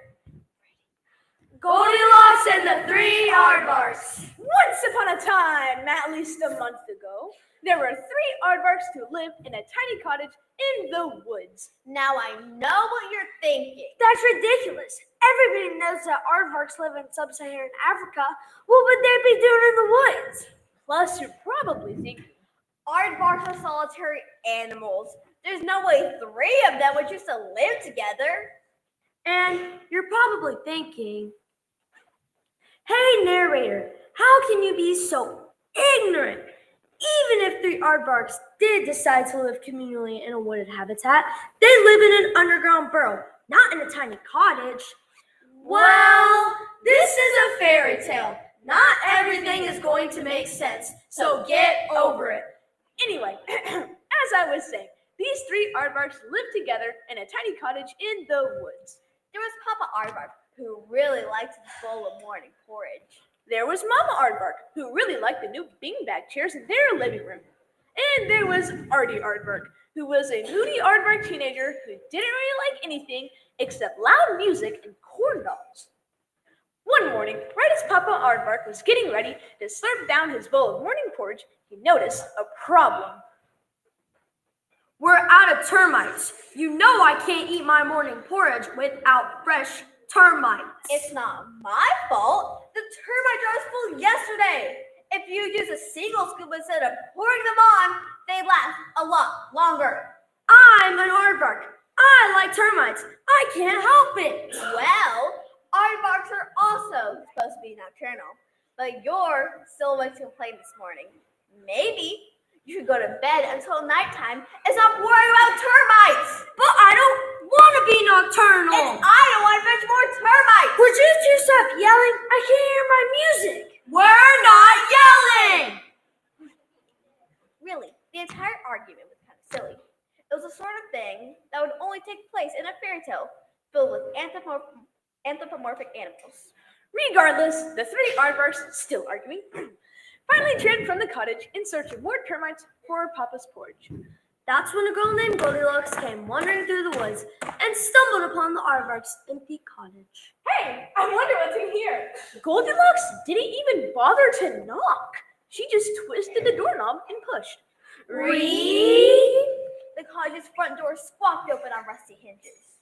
Goldilocks and the Three Aardvarks. Once upon a time, at least a month ago, there were three aardvarks who lived in a tiny cottage in the woods. Now I know what you're thinking. That's ridiculous. Everybody knows that aardvarks live in sub-Saharan Africa. What would they be doing in the woods? Plus, you're probably thinking, Aardvarks are solitary animals. There's no way three of them would choose to live together. And you're probably thinking, hey, narrator, how can you be so ignorant? Even if three aardvarks did decide to live communally in a wooded habitat, they live in an underground burrow, not in a tiny cottage. well, this is a fairy tale. Not everything is going to make sense, so get over it. Anyway, as I was saying, these three aardvarks lived together in a tiny cottage in the woods. There was Papa Aardvark, who really liked his bowl of morning porridge. There was Mama Aardvark, who really liked the new beanbag chairs in their living room. And there was Artie Aardvark, who was a moody aardvark teenager who didn't really like anything except loud music and corn dogs. One morning, right as Papa Aardvark was getting ready to slurp down his bowl of morning porridge, he noticed a problem. We're out of termites. You know I can't eat my morning porridge without fresh termites. It's not my fault. The termite jar was full yesterday. If you use a single scoop instead of pouring them on, they last a lot longer. I'm an aardvark. I like termites. I can't help it. Well, aardvarks are also supposed to be nocturnal, but you're still awake to complain this morning. Maybe you should go to bed until nighttime and stop worrying about termites. But I don't want to be nocturnal. And I don't want to fetch more termites. Would you two stop yelling? I can't hear my music. We're not yelling! Really, the entire argument was kind of silly. It was the sort of thing that would only take place in a fairy tale filled with anthropomorphic animals. Regardless, the three aardvarks, still arguing, finally turned from the cottage in search of more termites for Papa's porridge. That's when a girl named Goldilocks came wandering through the woods and stumbled upon the aardvark's empty cottage. Hey, I wonder what's in here. Goldilocks didn't even bother to knock. She just twisted the doorknob and pushed. The cottage's front door squawked open on rusty hinges.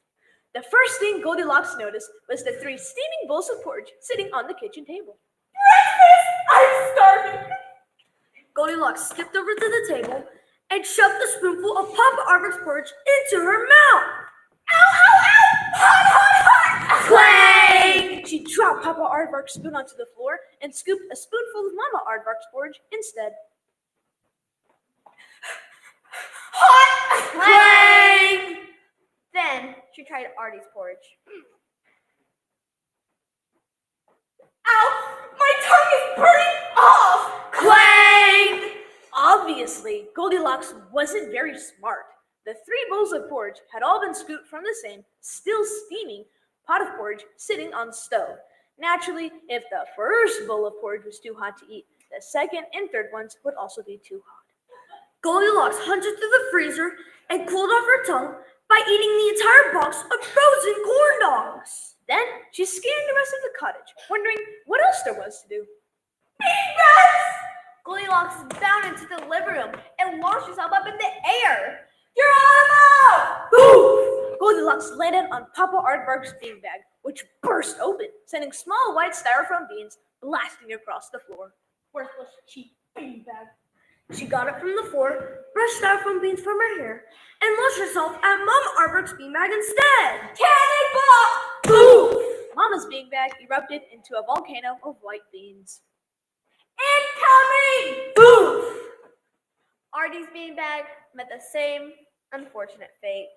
The first thing Goldilocks noticed was the 3 steaming bowls of porridge sitting on the kitchen table. I'm starving. Goldilocks skipped over to the table and shoved a spoonful of Papa Aardvark's porridge into her mouth. Ow, ow, ow! Hot, hot, hot! Clang! She dropped Papa Aardvark's spoon onto the floor and scooped a spoonful of Mama Aardvark's porridge instead. Hot! Clang! Then she tried Artie's porridge. Ow! My tongue is burning off! Clang! Obviously, Goldilocks wasn't very smart. The 3 bowls of porridge had all been scooped from the same, still steaming, pot of porridge sitting on the stove. Naturally, if the first bowl of porridge was too hot to eat, the second and third ones would also be too hot. Goldilocks hunted through the freezer and cooled off her tongue by eating the entire box of frozen corn dogs. Then she scanned the rest of the cottage, wondering what else there was to do. Goldilocks bounded into the living room and launched herself up in the air. You're on them! Boom! Goldilocks landed on Papa Aardvark's beanbag, which burst open, sending small white styrofoam beans blasting across the floor. Worthless, cheap beanbag. She got it from the floor, brushed styrofoam beans from her hair, and launched herself at Mama Aardvark's beanbag instead. Cannonball! Boom! Mama's beanbag erupted into a volcano of white beans. Incoming! Boom! Artie's beanbag met the same unfortunate fate.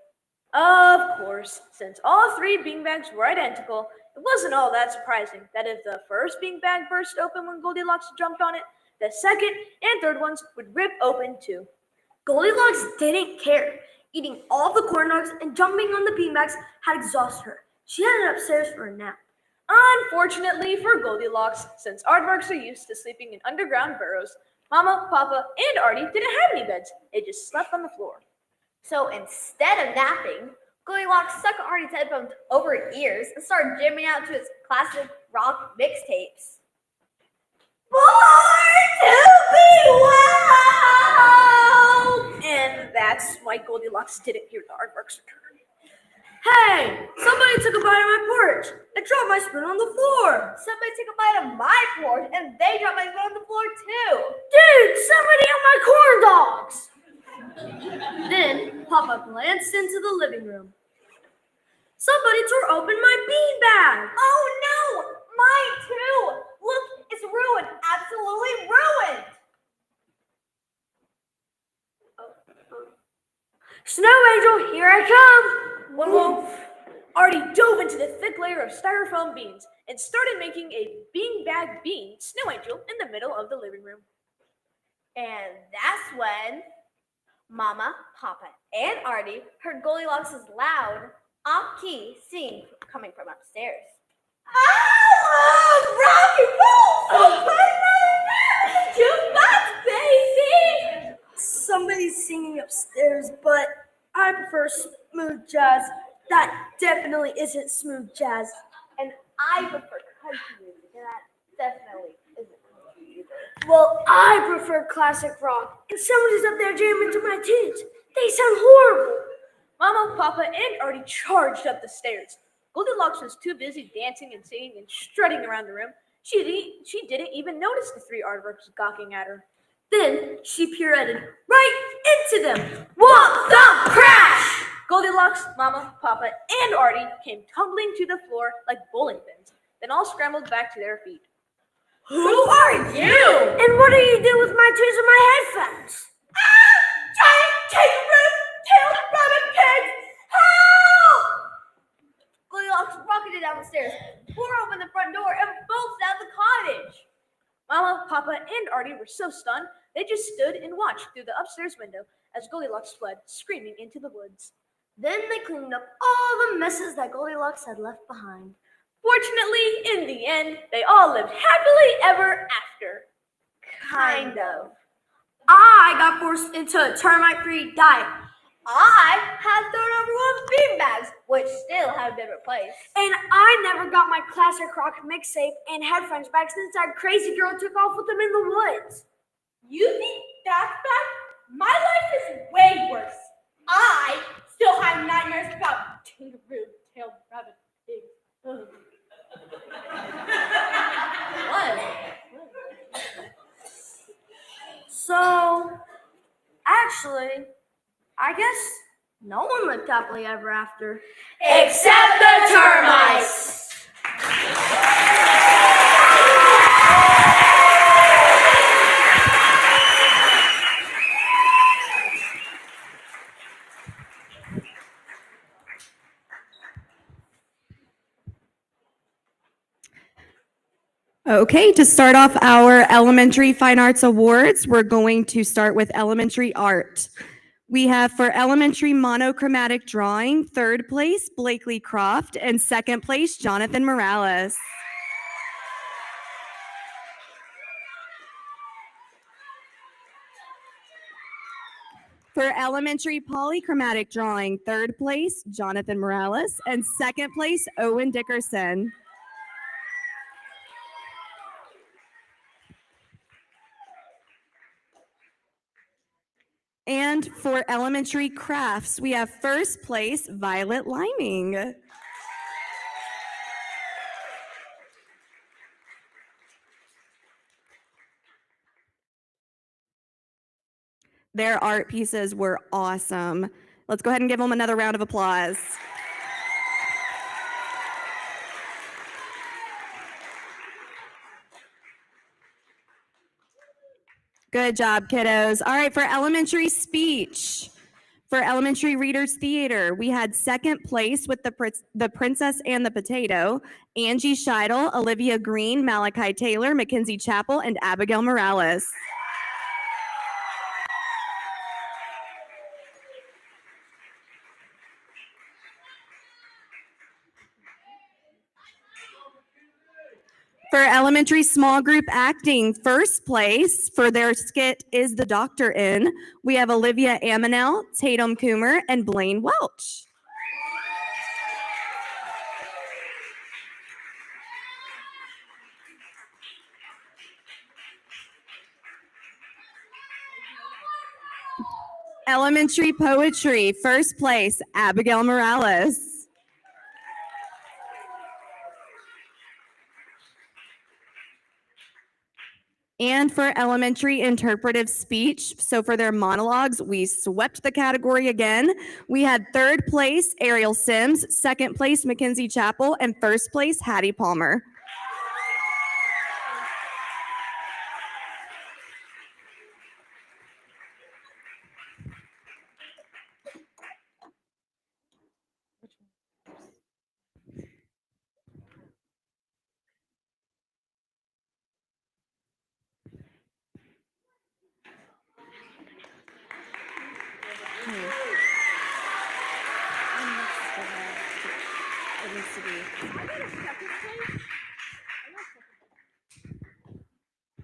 Of course, since all 3 beanbags were identical, it wasn't all that surprising that if the first beanbag burst open when Goldilocks jumped on it, the second and third ones would rip open too. Goldilocks didn't care. Eating all the corn dogs and jumping on the beanbags had exhausted her. She headed upstairs for a nap. Unfortunately for Goldilocks, since aardvarks are used to sleeping in underground burrows, Mama, Papa, and Artie didn't have any beds. They just slept on the floor. So instead of napping, Goldilocks stuck Artie's headphones over her ears and started jamming out to his classic rock mixtapes. Born to be wild! And that's why Goldilocks didn't hear the aardvarks return. Hey, somebody took a bite of my porridge and dropped my spoon on the floor. Somebody took a bite of my porridge and they dropped my spoon on the floor too. Dude, somebody ate my corn dogs. Then Papa glanced into the living room. Somebody tore open my beanbag. Oh no, mine too. Look, it's ruined, absolutely ruined. Snow Angel, here I come. Whoa. Artie dove into the thick layer of styrofoam beans and started making a beanbag bean snow angel in the middle of the living room. And that's when Mama, Papa, and Artie heard Goldilocks' loud, off-key singing coming from upstairs. I love rock and roll! Jukebox, baby! Somebody's singing upstairs, but I prefer smooth jazz. That definitely isn't smooth jazz. And I prefer country music, and that definitely isn't country either. Well, I prefer classic rock, and somebody's up there jamming to my tunes. They sound horrible. Mama, Papa, and Artie charged up the stairs. Goldilocks was too busy dancing and singing and strutting around the room. She didn't even notice the 3 aardvarks gawking at her. Then she pirouetted right into them. Whomp, thump, crash! Goldilocks, Mama, Papa, and Artie came tumbling to the floor like bowling pins, then all scrambled back to their feet. Who are you? And what do you do with my tunes and my headphones? Giant kangaroo, tailed rabbit pigs! Help! Goldilocks rocketed down the stairs, tore open the front door, and bolted out of the cottage. Mama, Papa, and Artie were so stunned, they just stood and watched through the upstairs window as Goldilocks fled, screaming into the woods. Then they cleaned up all the messes that Goldilocks had left behind. Fortunately, in the end, they all lived happily ever after. Kind of. I got forced into a termite-free diet. I had thrown over one beanbags, which still haven't been replaced. And I never got my classic rock mixtape and headphones back since that crazy girl took off with them in the woods. You think that's bad? My life is way worse. I still have nightmares about kangaroo, tailed rabbit, pig. Ugh. What? So, actually, I guess no one lived happily ever after. Except the termites. Okay, to start off our Elementary Fine Arts Awards, we're going to start with elementary art. We have for elementary monochromatic drawing, third place, Blakely Croft, and second place, Jonathan Morales. For elementary polychromatic drawing, third place, Jonathan Morales, and second place, Owen Dickerson. And for elementary crafts, we have first place, Violet Liming. Their art pieces were awesome. Let's go ahead and give them another round of applause. Good job, kiddos. All right, for elementary speech, for elementary readers theater, we had second place with the Princess and the Potato, Angie Scheidel, Olivia Green, Malachi Taylor, Mackenzie Chappell, and Abigail Morales. For elementary small group acting, first place for their skit Is the Doctor In? We have Olivia Amanel, Tatum Coomer, and Blaine Welch. Elementary poetry, first place, Abigail Morales. And for elementary interpretive speech, so for their monologues, we swept the category again. We had third place, Ariel Sims, second place, Mackenzie Chappell, and first place, Hattie Palmer.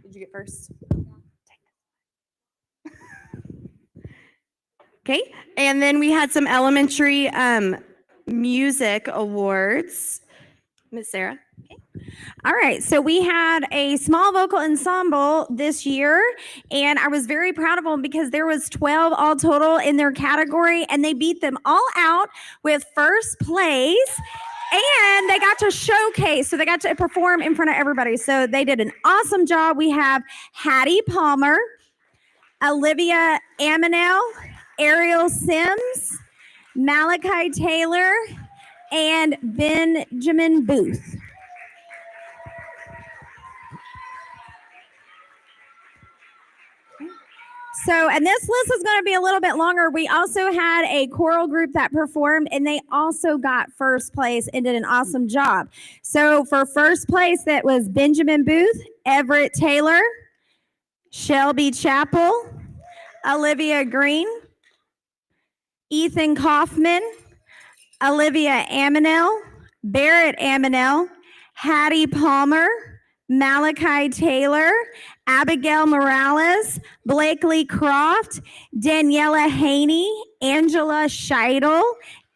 Did you get first? Okay, and then we had some elementary music awards. Miss Sarah. All right, so we had a small vocal ensemble this year, and I was very proud of them because there was 12 all total in their category, and they beat them all out with first place, and they got to showcase, so they got to perform in front of everybody. So they did an awesome job. We have Hattie Palmer, Olivia Amanel, Ariel Sims, Malachi Taylor, and Benjamin Booth. So, and this list is going to be a little bit longer. We also had a choral group that performed, and they also got first place and did an awesome job. So for first place, that was Benjamin Booth, Everett Taylor, Shelby Chappell, Olivia Green, Ethan Kaufman, Olivia Amanel, Barrett Amanel, Hattie Palmer, Malachi Taylor, Abigail Morales, Blakely Croft, Daniela Haney, Angela Scheidel,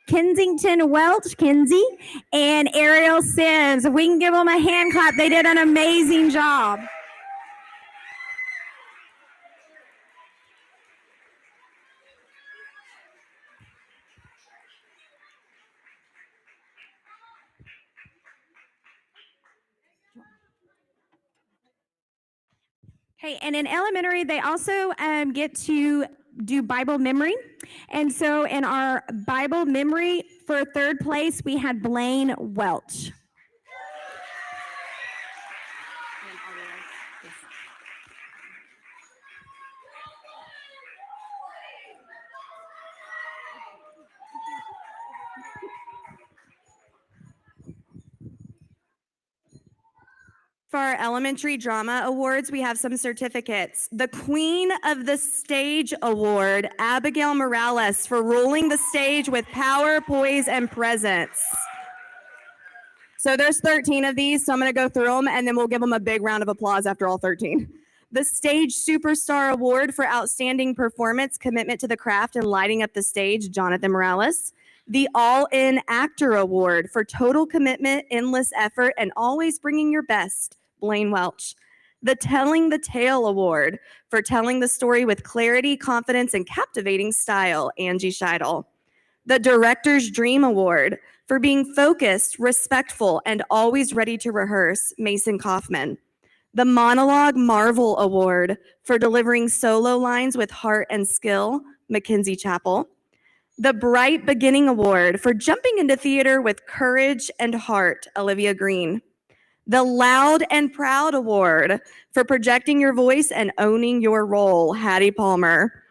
Kensington Welch, Kinsey, and Ariel Sims. If we can give them a hand clap, they did an amazing job. Okay, and in elementary, they also get to do Bible memory. And so in our Bible memory for third place, we had Blaine Welch. For our elementary drama awards, we have some certificates. The Queen of the Stage Award, Abigail Morales, for ruling the stage with power, poise, and presence. So there's 13 of these, so I'm gonna go through them and then we'll give them a big round of applause after all 13. The Stage Superstar Award for outstanding performance, commitment to the craft, and lighting up the stage, Jonathan Morales. The All-In Actor Award for total commitment, endless effort, and always bringing your best, Blaine Welch. The Telling the Tale Award for telling the story with clarity, confidence, and captivating style, Angie Scheidel. The Director's Dream Award for being focused, respectful, and always ready to rehearse, Mason Kaufman. The Monologue Marvel Award for delivering solo lines with heart and skill, Mackenzie Chappell. The Bright Beginning Award for jumping into theater with courage and heart, Olivia Green. The Loud and Proud Award for projecting your voice and owning your role, Hattie Palmer.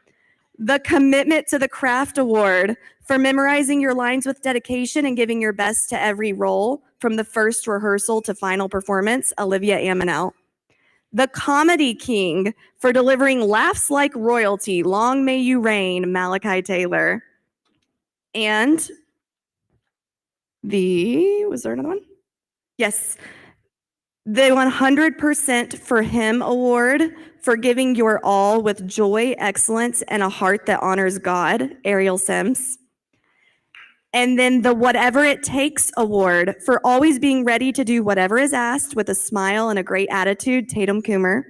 The Commitment to the Craft Award for memorizing your lines with dedication and giving your best to every role, from the first rehearsal to final performance, Olivia Amanel. The Comedy King for delivering laughs like royalty, Long May You Reign, Malachi Taylor. And was there another one? Yes. The 100% for Him Award for giving your all with joy, excellence, and a heart that honors God, Ariel Sims. And then the Whatever It Takes Award for always being ready to do whatever is asked with a smile and a great attitude, Tatum Coomer.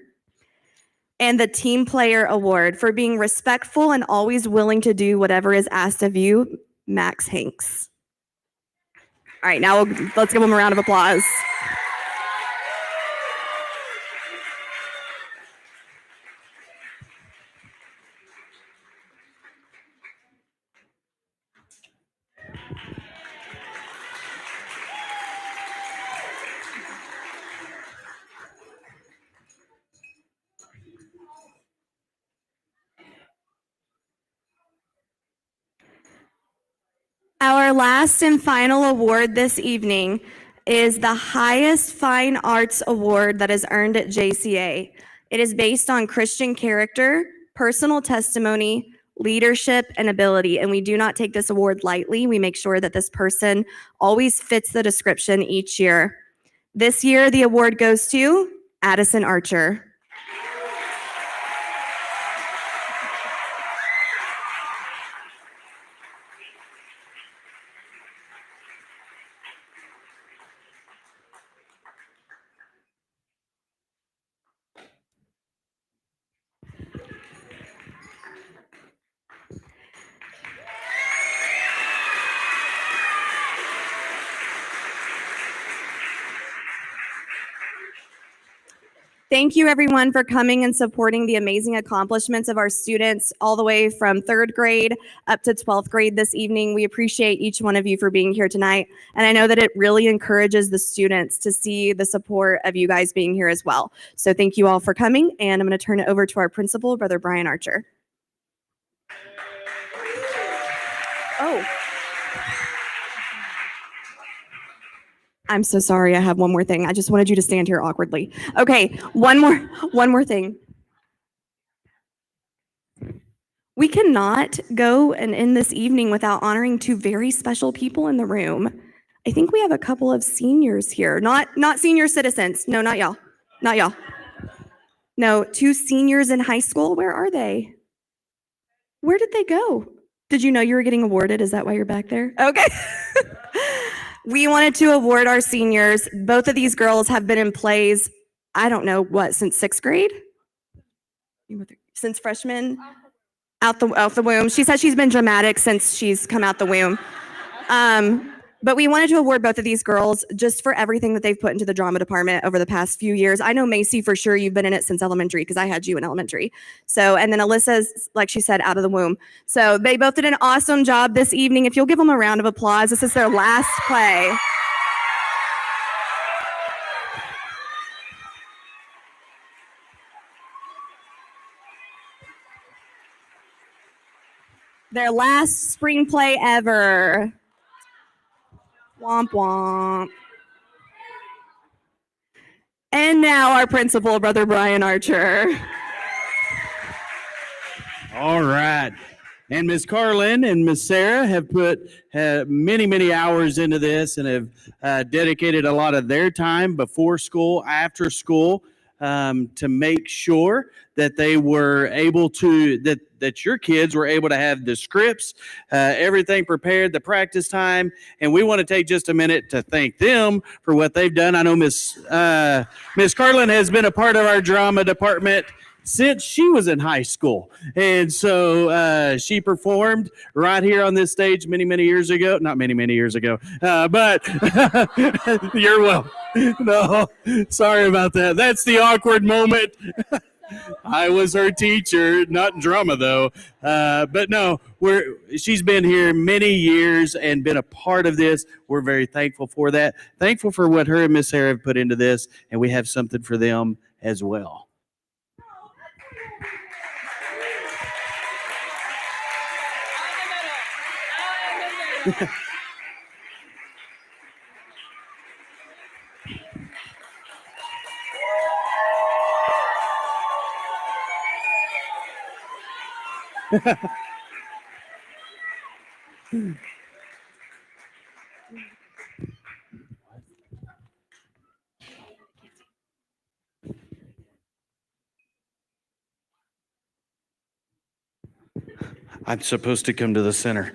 And the Team Player Award for being respectful and always willing to do whatever is asked of you, Max Hanks. All right, now let's give them a round of applause. Our last and final award this evening is the highest fine arts award that is earned at JCA. It is based on Christian character, personal testimony, leadership, and ability, and we do not take this award lightly. We make sure that this person always fits the description each year. This year, the award goes to Addison Archer. Thank you, everyone, for coming and supporting the amazing accomplishments of our students all the way from third grade up to 12th grade this evening. We appreciate each one of you for being here tonight. And I know that it really encourages the students to see the support of you guys being here as well. So thank you all for coming. And I'm going to turn it over to our principal, Brother Brian Archer. Oh. I'm so sorry. I have one more thing. I just wanted you to stand here awkwardly. Okay, one more thing. We cannot go and end this evening without honoring two very special people in the room. I think we have a couple of seniors here. Not senior citizens. No, not y'all. Not y'all. No, 2 seniors in high school. Where are they? Where did they go? Did you know you were getting awarded? Is that why you're back there? Okay. We wanted to award our seniors. Both of these girls have been in plays, I don't know what, since 6th grade? Since freshman? Out the womb. She says she's been dramatic since she's come out the womb. But we wanted to award both of these girls just for everything that they've put into the drama department over the past few years. I know Macy for sure, you've been in it since elementary because I had you in elementary. So, and then Alyssa's, like she said, out of the womb. So they both did an awesome job this evening. If you'll give them a round of applause, this is their last play. Their last spring play ever. Womp womp. And now our principal, Brother Brian Archer. All right. And Miss Carlin and Miss Sarah have put many, many hours into this and have dedicated a lot of their time before school, after school, to make sure that they were able to, that your kids were able to have the scripts, everything prepared, the practice time. And we want to take just a minute to thank them for what they've done. I know Miss Carlin has been a part of our drama department since she was in high school. And so she performed right here on this stage many, many years ago. Not many, many years ago, but you're welcome. No, sorry about that. That's the awkward moment. I was her teacher, not in drama though. But no, she's been here many years and been a part of this. We're very thankful for that. Thankful for what her and Miss Sarah have put into this, and we have something for them as well. I'm supposed to come to the center.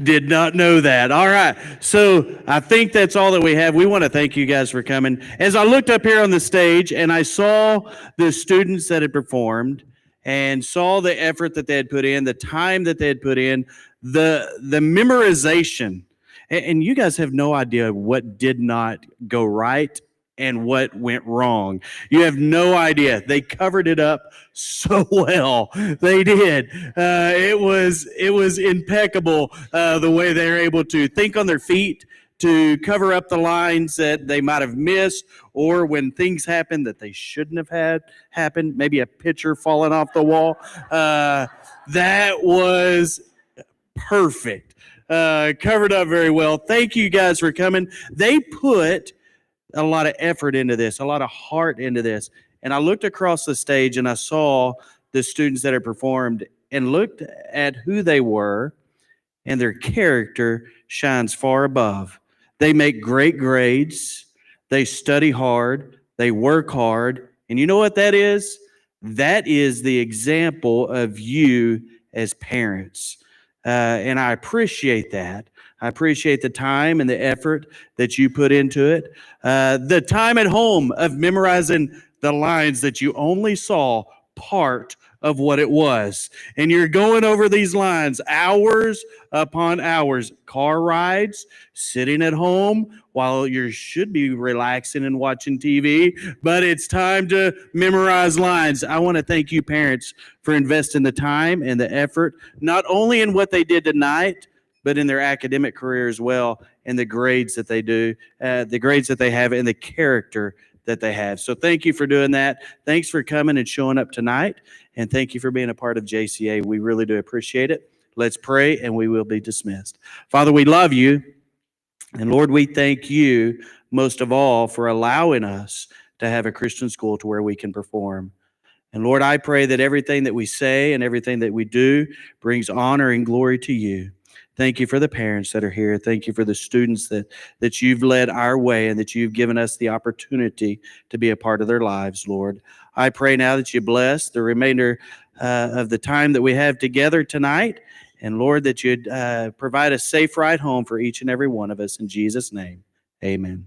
Did not know that. All right. So I think that's all that we have. We want to thank you guys for coming. As I looked up here on the stage and I saw the students that had performed and saw the effort that they had put in, the time that they had put in, the memorization, and you guys have no idea what did not go right and what went wrong. You have no idea. They covered it up so well. They did. It was impeccable the way they were able to think on their feet, to cover up the lines that they might have missed, or when things happen that they shouldn't have had happen, maybe a picture falling off the wall. That was perfect. Covered up very well. Thank you guys for coming. They put a lot of effort into this, a lot of heart into this. And I looked across the stage and I saw the students that had performed and looked at who they were, and their character shines far above. They make great grades. They study hard. They work hard. And you know what that is? That is the example of you as parents. And I appreciate that. I appreciate the time and the effort that you put into it. The time at home of memorizing the lines that you only saw part of what it was. And you're going over these lines hours upon hours, car rides, sitting at home while you should be relaxing and watching TV, but it's time to memorize lines. I want to thank you parents for investing the time and the effort, not only in what they did tonight, but in their academic career as well, and the grades that they do, the grades that they have, and the character that they have. So thank you for doing that. Thanks for coming and showing up tonight, and thank you for being a part of JCA. We really do appreciate it. Let's pray, and we will be dismissed. Father, we love you, and Lord, we thank you most of all for allowing us to have a Christian school to where we can perform. And Lord, I pray that everything that we say and everything that we do brings honor and glory to you. Thank you for the parents that are here. Thank you for the students that you've led our way and that you've given us the opportunity to be a part of their lives, Lord. I pray now that you bless the remainder of the time that we have together tonight. And Lord, that you'd provide a safe ride home for each and every one of us. In Jesus' name, amen.